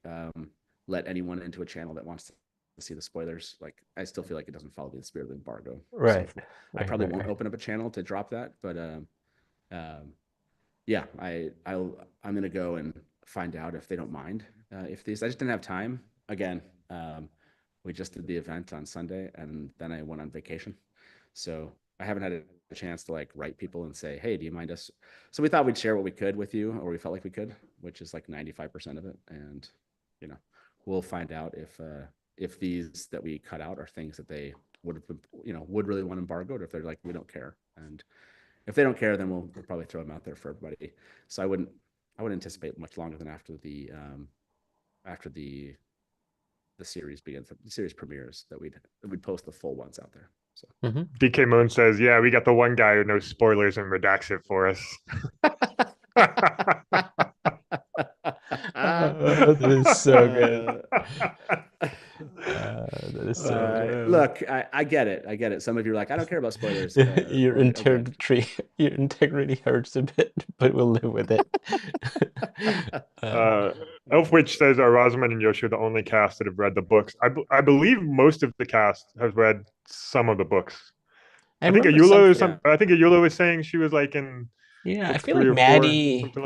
Speaker 2: let anyone into a channel that wants to see the spoilers. Like I still feel like it doesn't follow the spirit of the embargo.
Speaker 1: Right.
Speaker 2: So I probably won't open up a channel to drop that, but yeah, I'm gonna go and find out if they don't mind. If these, I just didn't have time. Again, we just did the event on Sunday, and then I went on vacation, so I haven't had a chance to like write people and say, "Hey, do you mind us?" So we thought we'd share what we could with you, or we felt like we could, which is like 95% of it, and you know, we'll find out if these that we cut out are things that they would really want embargoed, or if they're like we don't care, and if they don't care, then we'll probably throw them out there for everybody. So I wouldn't anticipate much longer than after the series begins, the series premieres, that we'd post the full ones out there. So
Speaker 3: DK Moon says, yeah, we got the one guy who knows spoilers and redacts it for us.
Speaker 1: That is so good. That is so good.
Speaker 2: Look, I get it. Some of you are like, I don't care about spoilers.
Speaker 1: Your integrity hurts a bit, but we'll live with it.
Speaker 3: Elfwitch says Rosamund and Josha are the only cast that have read the books. I believe most of the cast has read some of the books. I think Ayula was saying she was like in.
Speaker 1: Yeah, I feel like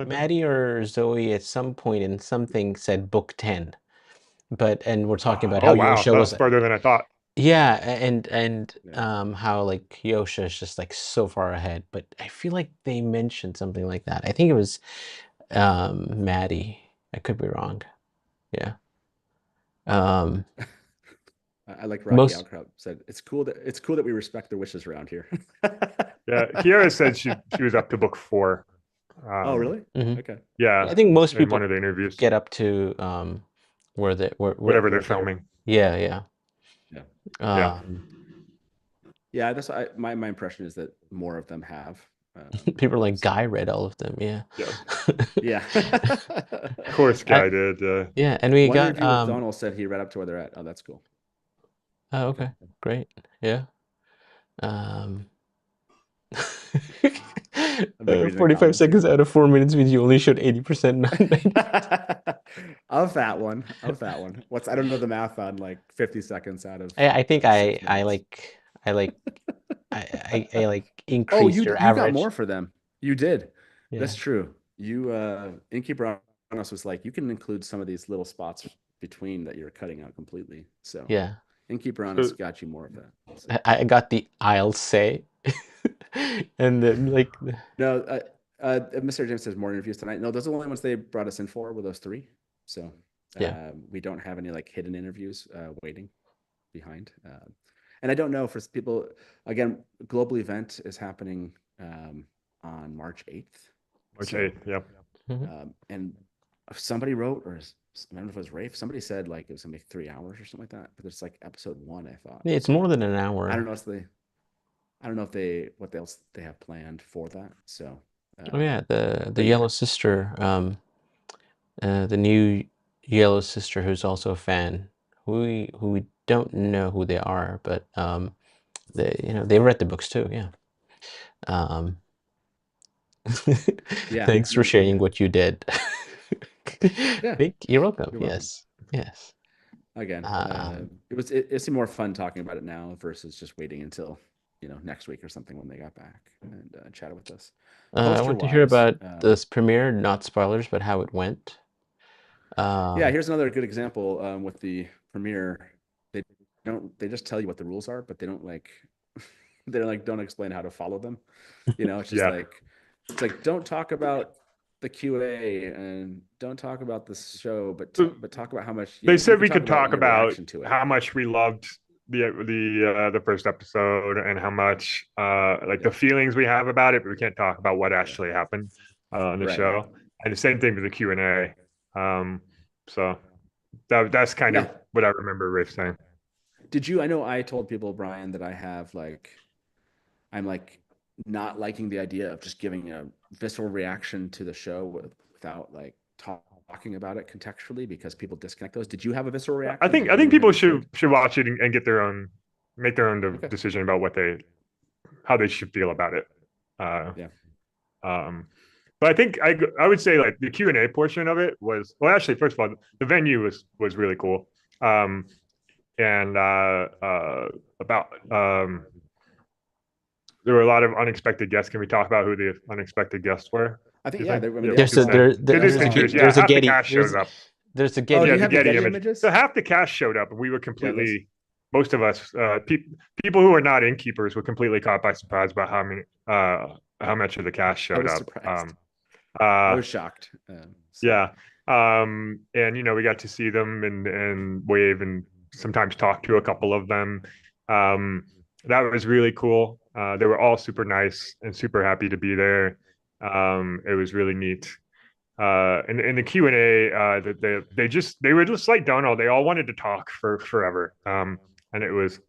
Speaker 1: Maddie or Zoe at some point in something said book 10. And we're talking about how Josha was
Speaker 3: further than I thought.
Speaker 1: Yeah, and how like Josha is just like so far ahead. But I feel like they mentioned something like that. I think it was Maddie. I could be wrong. Yeah.
Speaker 2: I like Rocky Outcrop said it's cool that we respect their wishes around here.
Speaker 3: Yeah, Kiara said she was up to book 4.
Speaker 2: Oh really? Okay.
Speaker 3: Yeah,
Speaker 1: I think most people
Speaker 3: in one of the interviews
Speaker 1: get up to
Speaker 3: whatever they're filming.
Speaker 1: Yeah.
Speaker 2: Yeah, that's my impression is that more of them have.
Speaker 1: People are like, Guy read all of them. Yeah.
Speaker 2: Yeah.
Speaker 3: Of course, Guy did.
Speaker 1: Yeah, and we got
Speaker 2: Dónal said he read up to where they're at. Oh, that's cool.
Speaker 1: Oh, okay, great. Yeah. 45 seconds out of 4 minutes means you only showed 80%.
Speaker 2: Of that one. I don't know the math on like 50 seconds out of.
Speaker 1: I think I increased your average.
Speaker 2: You got more for them. You did.
Speaker 1: Yeah.
Speaker 2: That's true. You Innkeeper on us was like, you can include some of these little spots between that you're cutting out completely. So
Speaker 1: Yeah.
Speaker 2: Innkeeper Honest got you more of that. So.
Speaker 1: I got the I'll say. And then like
Speaker 2: no, Mr. James says more interviews tonight. No, those are the only ones they brought us in for, were those 3. So we don't have any like hidden interviews waiting behind. And I don't know, for people, again, global event is happening on March 8th.
Speaker 3: March 8th, yep.
Speaker 2: And somebody wrote, or I don't know if it was Rafe, somebody said like it was gonna be 3 hours or something like that. But it's like episode 1, I thought.
Speaker 1: Yeah, it's more than an hour.
Speaker 2: I don't know if what else they have planned for that. So
Speaker 1: oh yeah, the Yellow Sister, the new Yellow Sister, who's also a fan, who we don't know who they are, but they read the books too. Yeah. Thanks for sharing what you did. You're welcome. Yes.
Speaker 2: Again, it seemed more fun talking about it now versus just waiting until next week or something when they got back and chatted with us.
Speaker 1: I want to hear about this premiere, not spoilers, but how it went.
Speaker 2: Here's another good example with the premiere. They just tell you what the rules are, but they don't don't explain how to follow them. It's just don't talk about the QA and don't talk about the show, but talk about how much
Speaker 3: they said we could talk about how much we loved the first episode and how much the feelings we have about it, but we can't talk about what actually happened on the show. And the same thing with the Q&A. So that's kind of what I remember Rafe saying.
Speaker 2: I know I told people, Brian, that I have I'm not liking the idea of just giving a visceral reaction to the show without talking about it contextually, because people disconnect those. Did you have a visceral reaction?
Speaker 3: I think people should watch it and make their own decision about how they should feel about it. But I think I would say the Q&A portion of it was, well, actually, first of all, the venue was really cool. And there were a lot of unexpected guests. Can we talk about who the unexpected guests were?
Speaker 2: I think
Speaker 1: there's a Getty. There's a Getty.
Speaker 2: The Getty images.
Speaker 3: So half the cast showed up, and we were completely. Most of us, people who are not innkeepers, were completely caught by surprise by how much of the cast showed up.
Speaker 2: I was shocked.
Speaker 3: And we got to see them and wave and sometimes talk to a couple of them. That was really cool. They were all super nice and super happy to be there. It was really neat. And in the Q&A, they were just like Dónal. They all wanted to talk for forever. And it was,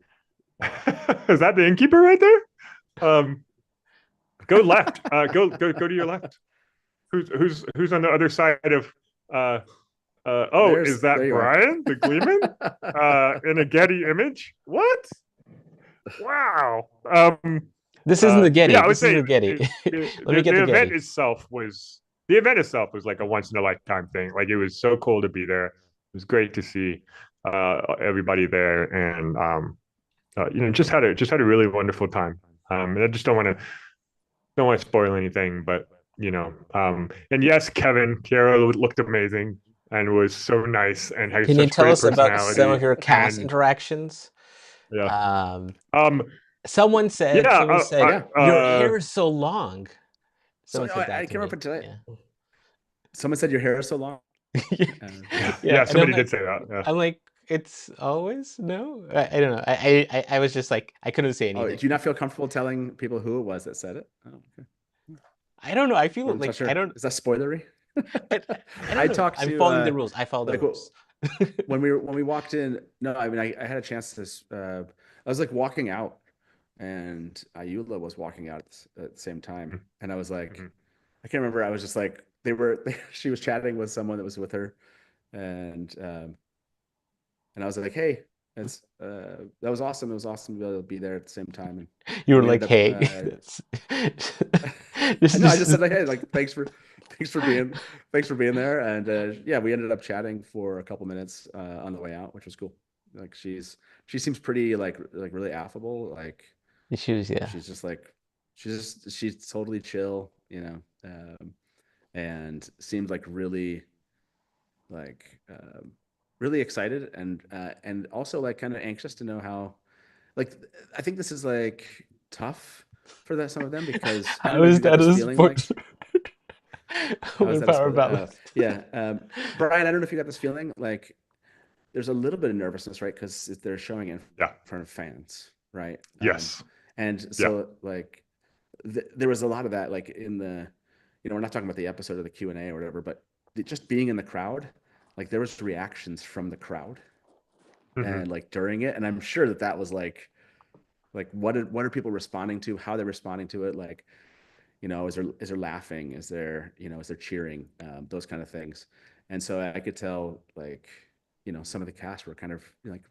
Speaker 3: is that the Innkeeper right there? Go left. Go to your left. Who's on the other side of? Is that Brian, the Gleeman, in a Getty image? What? Wow.
Speaker 1: This isn't the Getty.
Speaker 3: I would say
Speaker 1: the Getty.
Speaker 3: Let me get the event itself was like a once in a lifetime thing. Like, it was so cool to be there. It was great to see everybody there, and just had a really wonderful time. And I just don't want to spoil anything, but and yes, Kiara looked amazing and was so nice and had.
Speaker 1: Can you tell us about some of your cast interactions?
Speaker 3: Yeah.
Speaker 1: Someone said, your hair is so long.
Speaker 2: I came up today. Yeah. Someone said your hair is so long.
Speaker 3: Somebody did say that.
Speaker 1: I'm like, it's always no. I don't know. I was just like, I couldn't say anything.
Speaker 2: Do you not feel comfortable telling people who it was that said it? Oh, okay.
Speaker 1: I don't know. I feel like I don't.
Speaker 2: Is that spoilery?
Speaker 1: I'm following the rules. I follow the rules.
Speaker 2: when we walked in, no, I mean, I had a chance to. I was walking out, and Ayula was walking out at the same time, and I was like, I can't remember. I was just like, she was chatting with someone that was with her, and I was like, hey. That was awesome. It was awesome to be able to be there at the same time. And
Speaker 1: you were like, "Hey."
Speaker 2: I just said, "Hey, thanks for being there." And we ended up chatting for a couple minutes on the way out, which was cool. She seems pretty really affable. She's just she's totally chill, and seemed really really excited and also like kind of anxious to know how, like, I think this is like tough for some of them because I don't know if you got this feeling like. How is that a spoiler? Yeah, Brian, I don't know if you got this feeling like there's a little bit of nervousness, right? Because they're showing it in front of fans, right?
Speaker 3: Yes.
Speaker 2: And so like there was a lot of that, like in the, we're not talking about the episode of the Q&A or whatever, but just being in the crowd, like there was reactions from the crowd and like during it, and I'm sure that was like what are people responding to, how they're responding to it, like, is there laughing, is there cheering, those kind of things. And so I could tell, like, some of the cast were kind of like,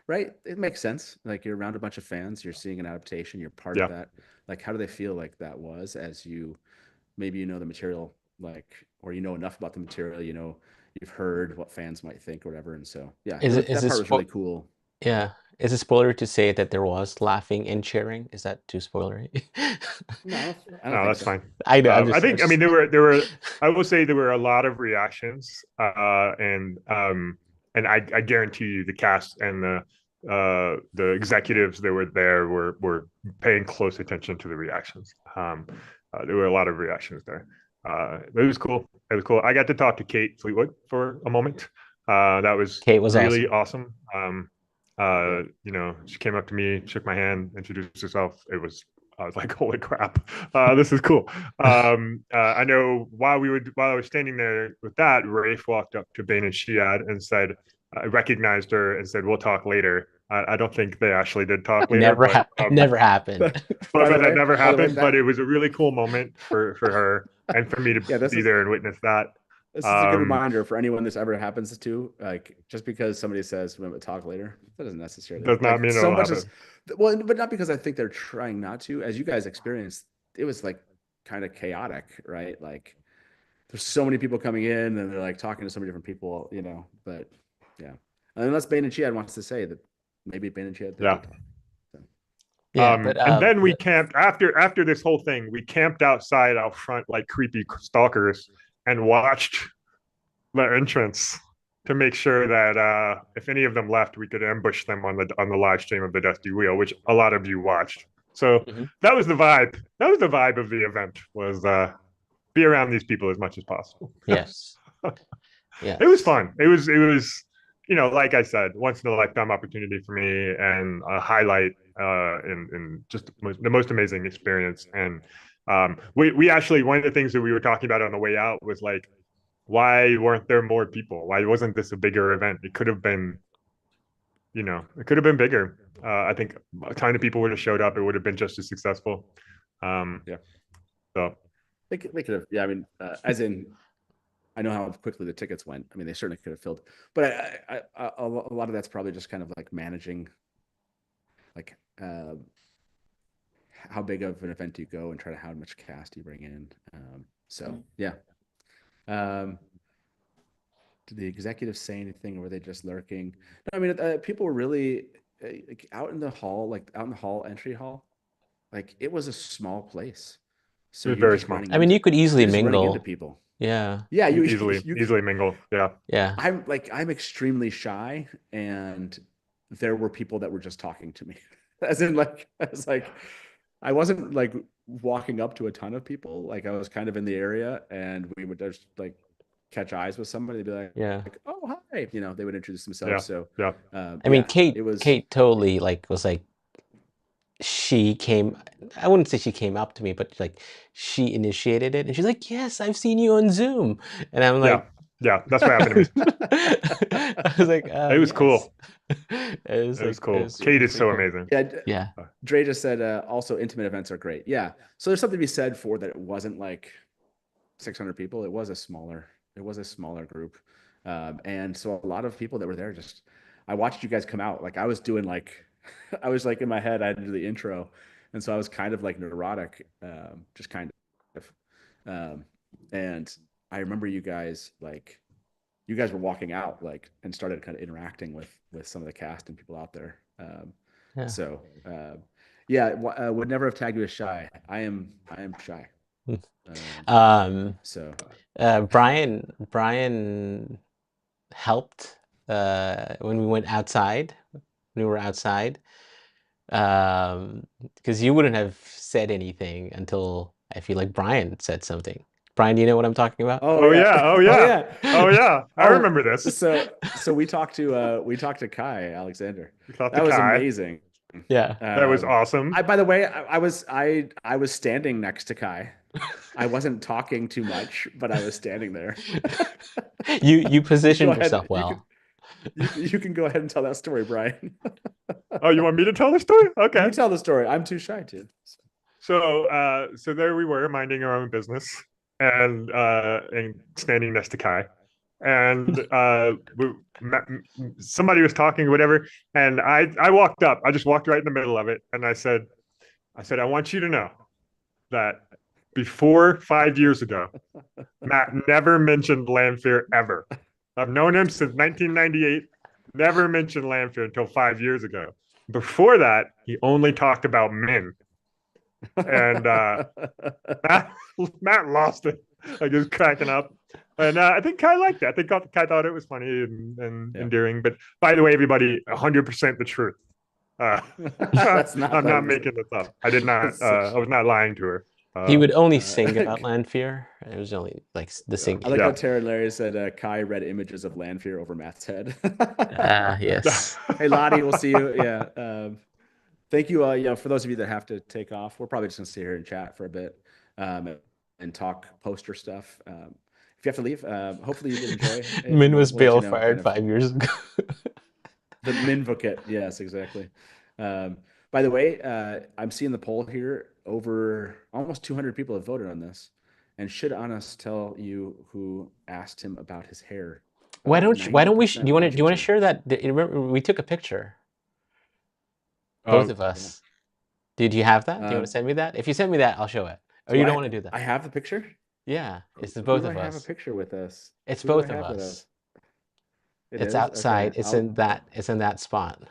Speaker 2: right, it makes sense, like you're around a bunch of fans, you're seeing an adaptation, you're part of that, like how do they feel like that was, as you maybe the material, like, or enough about the material, you've heard what fans might think or whatever. And so that part was really cool.
Speaker 1: Yeah. Is it spoiler to say that there was laughing and cheering? Is that too spoilery?
Speaker 2: No, I don't
Speaker 3: that's fine.
Speaker 1: I know.
Speaker 3: I think I mean there were I will say there were a lot of reactions, and I guarantee you the cast and the executives that were there were paying close attention to the reactions. There were a lot of reactions there. It was cool. It was cool. I got to talk to Kate Fleetwood for a moment. That was really awesome. She came up to me, shook my hand, introduced herself. I was like, holy crap, this is cool. I know while I was standing there with that, Rafe walked up to Bane and Shiad and said, I recognized her and said, we'll talk later. I don't think they actually did talk later.
Speaker 1: Never happened.
Speaker 3: But that never happened. But it was a really cool moment for her and for me to be there and witness that.
Speaker 2: This is a good reminder for anyone this ever happens to. Like, just because somebody says we'll talk later, that doesn't necessarily
Speaker 3: does not mean so much as,
Speaker 2: well, but not because I think they're trying not to. As you guys experienced, it was like kind of chaotic, right? Like there's so many people coming in and they're like talking to so many different people, but yeah. Unless Bane and Chiad wants to say that maybe Bane and Chiad did talk. So.
Speaker 1: Yeah,
Speaker 3: and then we camped after this whole thing, we camped outside out front like creepy stalkers and watched the entrance to make sure that if any of them left, we could ambush them on the live stream of the Dusty Wheel, which a lot of you watched. So that was the vibe. That was the vibe of the event, was be around these people as much as possible.
Speaker 1: Yes. Yeah.
Speaker 3: It was fun. It was like I said, once in a lifetime opportunity for me, and a highlight in just the most amazing experience. And we actually, one of the things that we were talking about on the way out was like, why weren't there more people? Why wasn't this a bigger event? It could have been, bigger. I think a ton of people would have showed up. It would have been just as successful. So
Speaker 2: they could have. Yeah, I mean, as in, I know how quickly the tickets went. I mean, they certainly could have filled. But a lot of that's probably just kind of like managing, like how big of an event do you go and try to how much cast you bring in. So yeah. Did the executives say anything, or were they just lurking? No, I mean, people were really like out in the hall, entry hall. Like it was a small place, so
Speaker 3: it was very small.
Speaker 1: I mean, you could easily mingle
Speaker 2: into people.
Speaker 1: Yeah,
Speaker 2: you
Speaker 3: easily mingle.
Speaker 1: Yeah.
Speaker 2: I'm extremely shy, and there were people that were just talking to me, as in like I wasn't like walking up to a ton of people. Like I was kind of in the area, and we would just like catch eyes with somebody. They'd be like, oh, hi. They would introduce themselves.
Speaker 1: I mean, Kate totally was like, she came, I wouldn't say she came up to me, but like she initiated it, and she's like, yes, I've seen you on Zoom. And I'm like,
Speaker 3: yeah, that's what happened to me.
Speaker 1: I was like,
Speaker 3: it was cool.
Speaker 1: It was
Speaker 3: cool. Kate is so amazing.
Speaker 2: Yeah. Dre just said, also intimate events are great. Yeah. So there's something to be said for that. It wasn't like 600 people. It was a smaller group. And so a lot of people that were there, I watched you guys come out. Like I was doing I was like in my head, I had to do the intro. And so I was kind of like neurotic, just kind of. And I remember you guys were walking out and started kind of interacting with some of the cast and people out there. So would never have tagged you as shy. I am shy.
Speaker 1: Brian helped when we went outside, when we were outside, because you wouldn't have said anything until I feel like Brian said something. Brian, do you know what I'm talking about?
Speaker 3: Oh yeah. I remember this.
Speaker 2: So we talked to Kai Alexander.
Speaker 3: That
Speaker 2: was amazing.
Speaker 1: Yeah,
Speaker 3: that was awesome.
Speaker 2: By the way, I was standing next to Kai. I wasn't talking too much, but I was standing there.
Speaker 1: You positioned yourself well.
Speaker 2: You can go ahead and tell that story, Brian.
Speaker 3: Oh, you want me to tell the story? Okay.
Speaker 2: You tell the story. I'm too shy to.
Speaker 3: So there we were minding our own business and standing next to Kai. And somebody was talking, whatever, and I walked up. I just walked right in the middle of it, and I said, I want you to know that before 5 years ago, Matt never mentioned Lanfear ever. I've known him since 1998. Never mentioned Lanfear until 5 years ago. Before that, he only talked about men. And Matt lost it. Like, he was cracking up. And I think Kai liked that. I think Kai thought it was funny and endearing. But by the way, everybody, 100% the truth. I'm not making this up. I did not. I was not lying to her.
Speaker 1: He would only sing about Lanfear. It was only like the singing.
Speaker 2: I like how Tara Larry said Kai read images of Lanfear over Matt's head.
Speaker 1: Yes.
Speaker 2: Hey, Lottie, we'll see you. Yeah. Thank you. For those of you that have to take off, we're probably just gonna stay here and chat for a bit and talk poster stuff. If you have to leave, hopefully you did enjoy.
Speaker 1: Min was bail fired 5 years ago.
Speaker 2: The Minvocate, yes, exactly. By the way, I'm seeing the poll here. Over almost 200 people have voted on this. And should Anas tell you who asked him about his hair?
Speaker 1: Why don't we? Do you want to share that? Remember, we took a picture. Both of us. Yeah. Did you have that? Do you want to send me that? If you send me that, I'll show it. Or you don't want to do that?
Speaker 2: I have the picture.
Speaker 1: Yeah, it's the both of us.
Speaker 2: I have a picture with us.
Speaker 1: It's both of us. It's outside. Okay. It's in that. It's in that spot.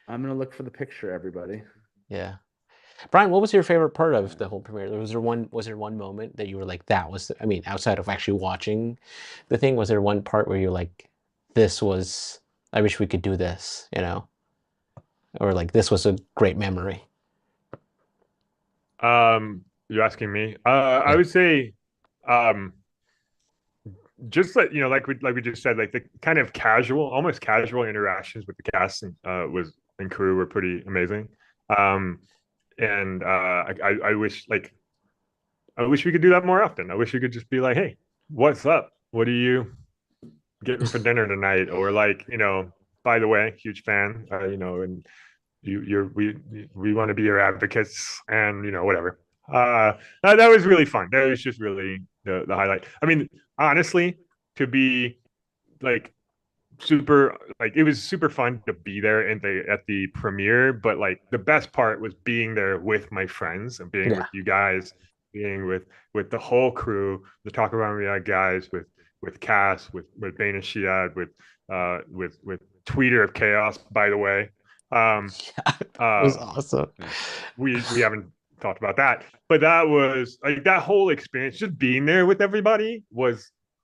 Speaker 2: I'm gonna look for the picture, everybody.
Speaker 1: Yeah, Brian, what was your favorite part of the whole premiere? Was there one moment that you were like, that was? I mean, outside of actually watching the thing, was there one part where you're like, this was? I wish we could do this, you know, or like this was a great memory.
Speaker 3: You're asking me. I would say, just like, like we just said, like the kind of almost casual interactions with the cast and crew were pretty amazing. And I wish we could do that more often. I wish we could just be like, hey, what's up? What are you getting for dinner tonight? Or like, by the way, huge fan, and we want to be your advocates, and whatever. That was really fun. That was just really the highlight. I mean, honestly, to be like super, like, it was super fun to be there at the premiere, but like the best part was being there with my friends and being with you guys, being with the whole crew, the Talk Around Me guys, with Cass, with Bane and Shiad, with Tweeter of Chaos, by the way.
Speaker 1: It was awesome.
Speaker 3: We haven't talked about that, but that was like, that whole experience, just being there with everybody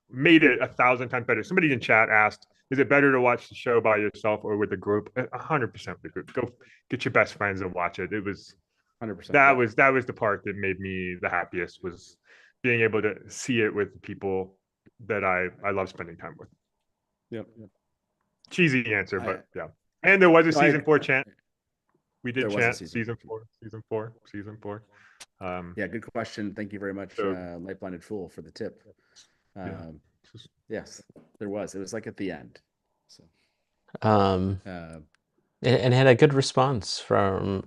Speaker 3: made it 1,000 times better. Somebody in chat asked, is it better to watch the show by yourself or with a group? 100% with a group. Go get your best friends and watch it. It was 100%. That was the part that made me the happiest, was being able to see it with people that I love spending time with.
Speaker 2: Yep.
Speaker 3: Cheesy answer, but yeah. And there was a season 4 chant. We did chant season 4.
Speaker 2: Yeah, good question. Thank you very much, Light Blinded Fool, for the tip. Yes, there was. It was like at the end. So,
Speaker 1: and had a good response from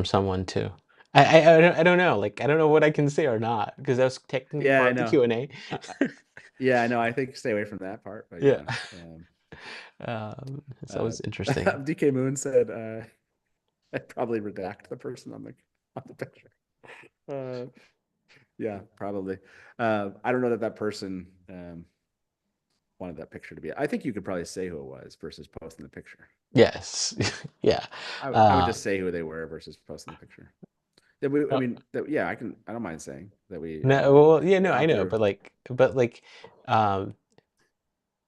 Speaker 1: someone too. I don't know. Like, I don't know what I can say or not, because that was technically part of the Q&A.
Speaker 2: Yeah, I know. I think stay away from that part. But
Speaker 1: yeah. So it was interesting.
Speaker 2: DK Moon said, "I'd probably redact the person on the picture." Yeah, probably. I don't know that person wanted that picture to be. I think you could probably say who it was versus posting the picture.
Speaker 1: Yes. Yeah.
Speaker 2: I would just say who they were versus posting the picture. I don't mind saying that we.
Speaker 1: No, well, yeah, no, I know, but like,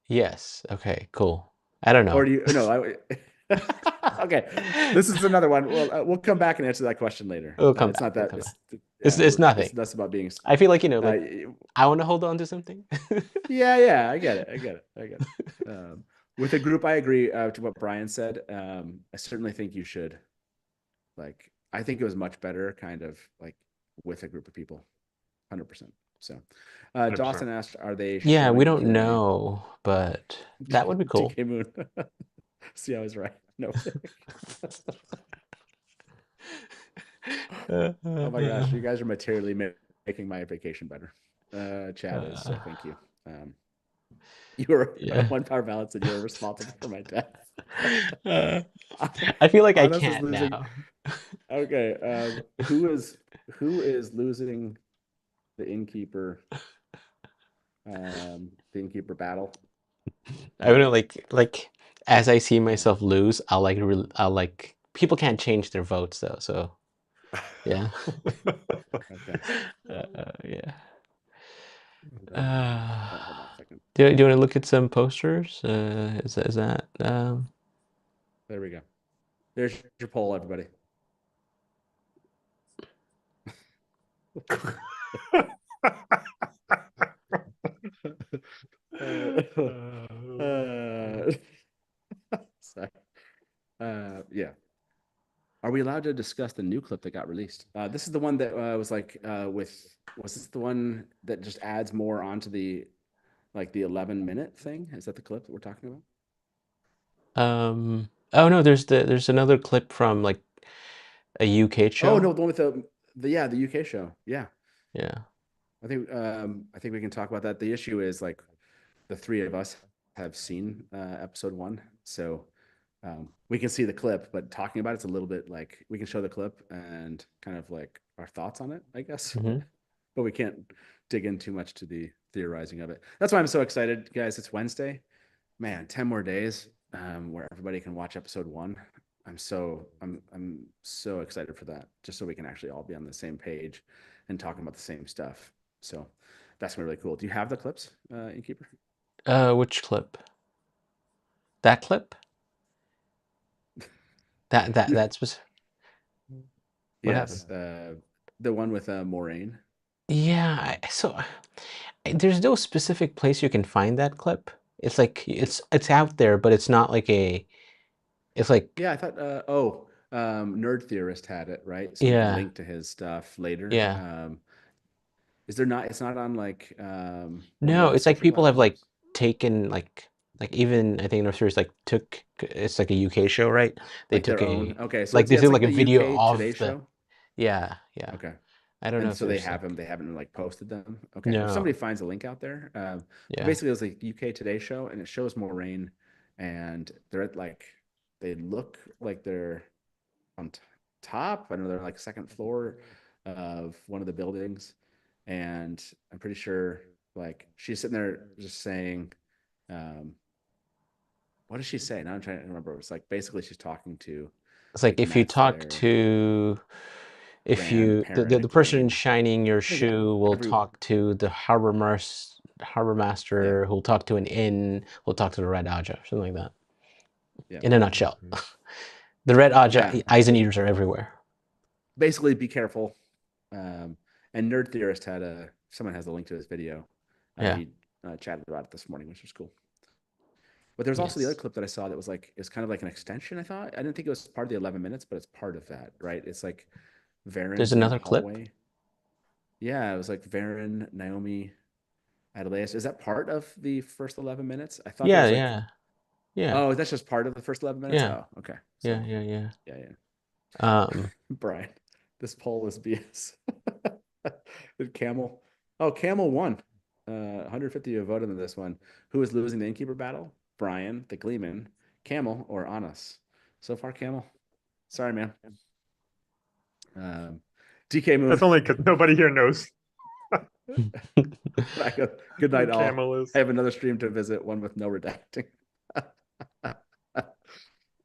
Speaker 1: Yes. Okay. Cool. I don't know.
Speaker 2: Or do you? No. Okay. This is another one. Well, we'll come back and answer that question later.
Speaker 1: We'll come
Speaker 2: It's
Speaker 1: back.
Speaker 2: not that.
Speaker 1: It's nothing.
Speaker 2: It's less about being.
Speaker 1: I feel like I want to hold on to something.
Speaker 2: Yeah. I get it. With a group, I agree to what Brian said. I certainly think you should. Like, I think it was much better, kind of like with a group of people, 100%. So, Dawson asked, "Are they?"
Speaker 1: Yeah, we don't know, but that would be cool.
Speaker 2: DK Moon. See, I was right. No. Oh my gosh, you guys are materially making my vacation better. Chad is, so thank you. You were 1 power balance and you're responsible for my death.
Speaker 1: I feel like I can't now.
Speaker 2: Okay, who is losing the Innkeeper? The Innkeeper battle.
Speaker 1: I don't know, like as I see myself lose, I'll like people can't change their votes though, so yeah.
Speaker 2: Okay.
Speaker 1: Yeah.
Speaker 2: Hold on a second.
Speaker 1: Do you want to look at some posters? Is that
Speaker 2: There we go. There's your poll, everybody. Sorry. Yeah. Are we allowed to discuss the new clip that got released? This is the one that was like was this the one that just adds more onto the 11-minute thing? Is that the clip that we're talking about?
Speaker 1: Oh no, there's another clip from like a UK show.
Speaker 2: Oh no, the one with the UK show. Yeah.
Speaker 1: Yeah.
Speaker 2: I think we can talk about that. The issue is like the three of us have seen episode 1, so we can see the clip, but talking about it's a little bit like we can show the clip and kind of like our thoughts on it, I guess. But we can't dig in too much to the theorizing of it. That's why I'm so excited, guys. It's Wednesday, man. 10 more days where everybody can watch episode 1. I'm so excited for that, just so we can actually all be on the same page and talking about the same stuff. So that's gonna be really cool. Do you have the clips, Innkeeper?
Speaker 1: Which clip? That clip? That's was.
Speaker 2: Yes, the one with Moraine.
Speaker 1: Yeah, so there's no specific place you can find that clip. It's like it's out there, but it's not like it's like.
Speaker 2: Yeah, I thought Nerd Theorist had it, right? So
Speaker 1: yeah.
Speaker 2: we can link to his stuff later.
Speaker 1: Yeah.
Speaker 2: Is there not? It's not on like.
Speaker 1: No, it's like people have like taken like even I think Nerd Theorist like took it's like a UK show, right? They
Speaker 2: like
Speaker 1: took
Speaker 2: their own. Okay, so
Speaker 1: like they did like a
Speaker 2: the
Speaker 1: video
Speaker 2: UK
Speaker 1: of
Speaker 2: Today
Speaker 1: the.
Speaker 2: show.
Speaker 1: Yeah.
Speaker 2: Okay.
Speaker 1: I don't know.
Speaker 2: So they have them. They haven't like posted them. Okay.
Speaker 1: No.
Speaker 2: If somebody finds a link out there, basically it was like UK Today show, and it shows Moraine, and they're at like they look like they're on top. I know they're like second floor of one of the buildings, and I'm pretty sure like she's sitting there just saying, what does she say? Now I'm trying to remember. It's like basically she's talking to.
Speaker 1: It's like if you talk to. If you the person shining your shoe will talk to the harbor master who'll talk to an inn, will talk to the Red Aja, something like that. Yeah. In a nutshell. The Red Aja eyes and ears are everywhere.
Speaker 2: Basically, be careful. And Nerd Theorist had someone has a link to his video. He chatted about it this morning, which was cool. But there's also the other clip that I saw that was like it's kind of like an extension. I thought I didn't think it was part of the 11 minutes, but it's part of that, right? It's like. Varen.
Speaker 1: There's another clip.
Speaker 2: Yeah, it was like Varen, Naomi, Adelaide. Is that part of the first 11 minutes? I thought.
Speaker 1: Yeah.
Speaker 2: Oh, that's just part of the first 11 minutes.
Speaker 1: Yeah.
Speaker 2: Oh, okay.
Speaker 1: So, yeah.
Speaker 2: Brian, this poll is BS. Did Camel? Oh, Camel won. 150 voted on this one. Who is losing the Innkeeper battle? Brian, the Gleeman, Camel, or Anas? So far, Camel. Sorry, man. DK Moon.
Speaker 3: That's only because nobody here knows.
Speaker 2: Good night, all. I have another stream to visit, one with no redacting.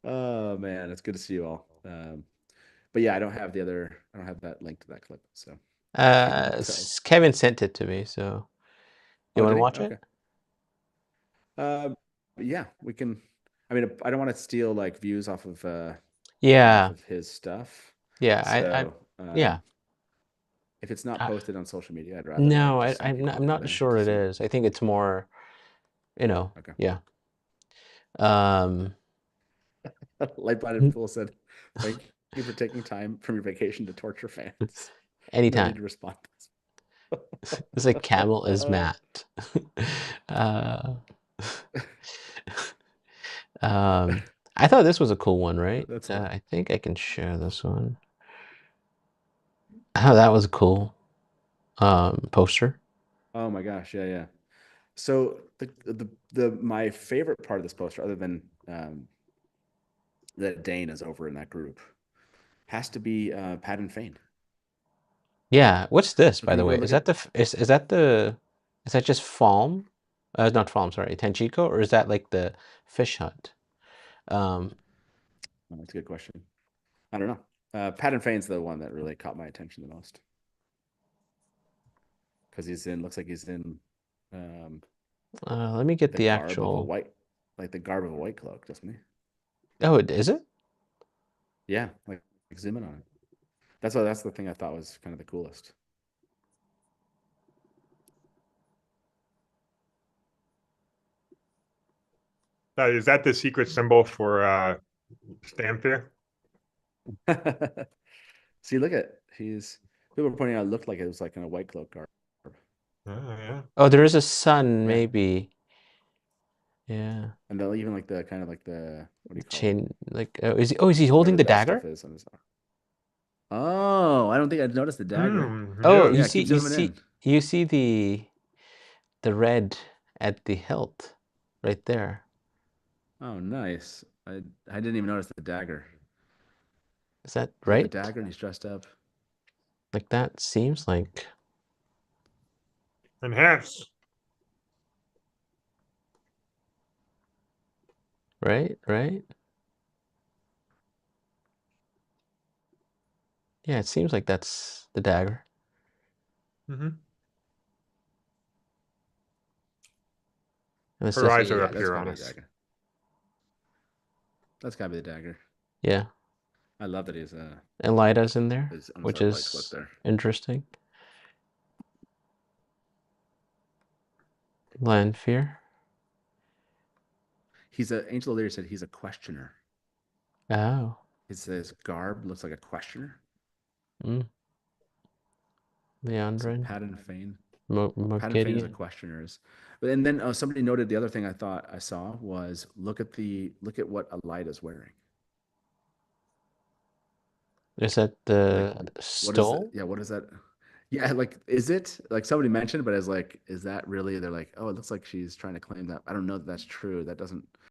Speaker 2: Oh man, it's good to see you all. But yeah, I don't have that link to that clip. So
Speaker 1: Kevin sent it to me, so you want to watch it?
Speaker 2: Yeah, we can. I mean, I don't want to steal like views off of
Speaker 1: Yeah.
Speaker 2: off of his stuff.
Speaker 1: Yeah.
Speaker 2: So,
Speaker 1: yeah.
Speaker 2: if it's not posted on social media, I'd rather
Speaker 1: No,
Speaker 2: like just send
Speaker 1: I'm
Speaker 2: people
Speaker 1: not, I'm
Speaker 2: over
Speaker 1: not
Speaker 2: there
Speaker 1: sure
Speaker 2: to
Speaker 1: it
Speaker 2: see.
Speaker 1: is. I think it's more,
Speaker 2: Okay.
Speaker 1: yeah.
Speaker 2: Light-Bladed Fool said, "Thank you for taking time from your vacation to torture fans." No need
Speaker 1: Anytime.
Speaker 2: to respond.
Speaker 1: It's like Camel is Matt. I thought this was a cool one, right?
Speaker 2: That's
Speaker 1: I think I can share this one. Oh, that was cool. Poster.
Speaker 2: Oh my gosh, yeah. So the my favorite part of this poster, other than that Dane is over in that group, has to be Pat and Fane.
Speaker 1: Yeah. What's this,
Speaker 2: So
Speaker 1: by
Speaker 2: can
Speaker 1: the
Speaker 2: you go
Speaker 1: way?
Speaker 2: look
Speaker 1: Is that is that just Falm? Not Falm, sorry, Tenchiko, or is that like the fish hut?
Speaker 2: Oh, that's a good question. I don't know. Pat and Fane's the one that really caught my attention the most. Because looks like he's in
Speaker 1: Let me get the
Speaker 2: garb of a
Speaker 1: actual.
Speaker 2: the garb of a white cloak, doesn't he?
Speaker 1: Oh, is it?
Speaker 2: Yeah, like zoom in on it. That's the thing I thought was kind of the coolest.
Speaker 3: Is that the secret symbol for Stamfear?
Speaker 2: See, look at people were pointing out it looked like it was like in a white cloak garb.
Speaker 3: Oh, yeah.
Speaker 1: Oh, there is a sun,
Speaker 2: Yeah.
Speaker 1: maybe. Yeah.
Speaker 2: And they'll even like the kind of like the what do you call it?
Speaker 1: Chain, like, is he holding the
Speaker 2: Whatever that
Speaker 1: dagger?
Speaker 2: stuff is on his arm. Oh, I don't think I noticed the dagger.
Speaker 1: Oh,
Speaker 3: yeah.
Speaker 1: you
Speaker 2: Yeah,
Speaker 1: see,
Speaker 2: keep zooming in.
Speaker 1: you see the red at the hilt right there.
Speaker 2: Oh, nice. I didn't even notice the dagger.
Speaker 1: Is that
Speaker 2: He's got
Speaker 1: right?
Speaker 2: the dagger and he's dressed up.
Speaker 1: Like that seems like.
Speaker 3: Enhance.
Speaker 1: Right? Yeah, it seems like that's the dagger.
Speaker 3: Mm-hmm.
Speaker 1: And
Speaker 3: Her eyes are
Speaker 2: Yeah,
Speaker 3: up
Speaker 2: that's
Speaker 3: here
Speaker 2: gotta
Speaker 3: on
Speaker 2: be the
Speaker 3: us.
Speaker 2: dagger. That's gotta be the dagger.
Speaker 1: Yeah.
Speaker 2: I love that he's
Speaker 1: And Lida's in there,
Speaker 2: on
Speaker 1: which
Speaker 2: his white cloak
Speaker 1: is
Speaker 2: there.
Speaker 1: interesting. Lanfear.
Speaker 2: Angel O'Leary said he's a questioner.
Speaker 1: Oh.
Speaker 2: His garb looks like a questioner.
Speaker 1: Leandrin.
Speaker 2: Pat and Fane.
Speaker 1: Morgidian.
Speaker 2: Pat and Fane is a questioners. And then somebody noted the other thing I thought I saw was look at what Elida's wearing.
Speaker 1: Is that the stole?
Speaker 2: What is that? Yeah, like is it like somebody mentioned, but as like, is that really? They're like, oh, it looks like she's trying to claim that. I don't know that that's true. That doesn't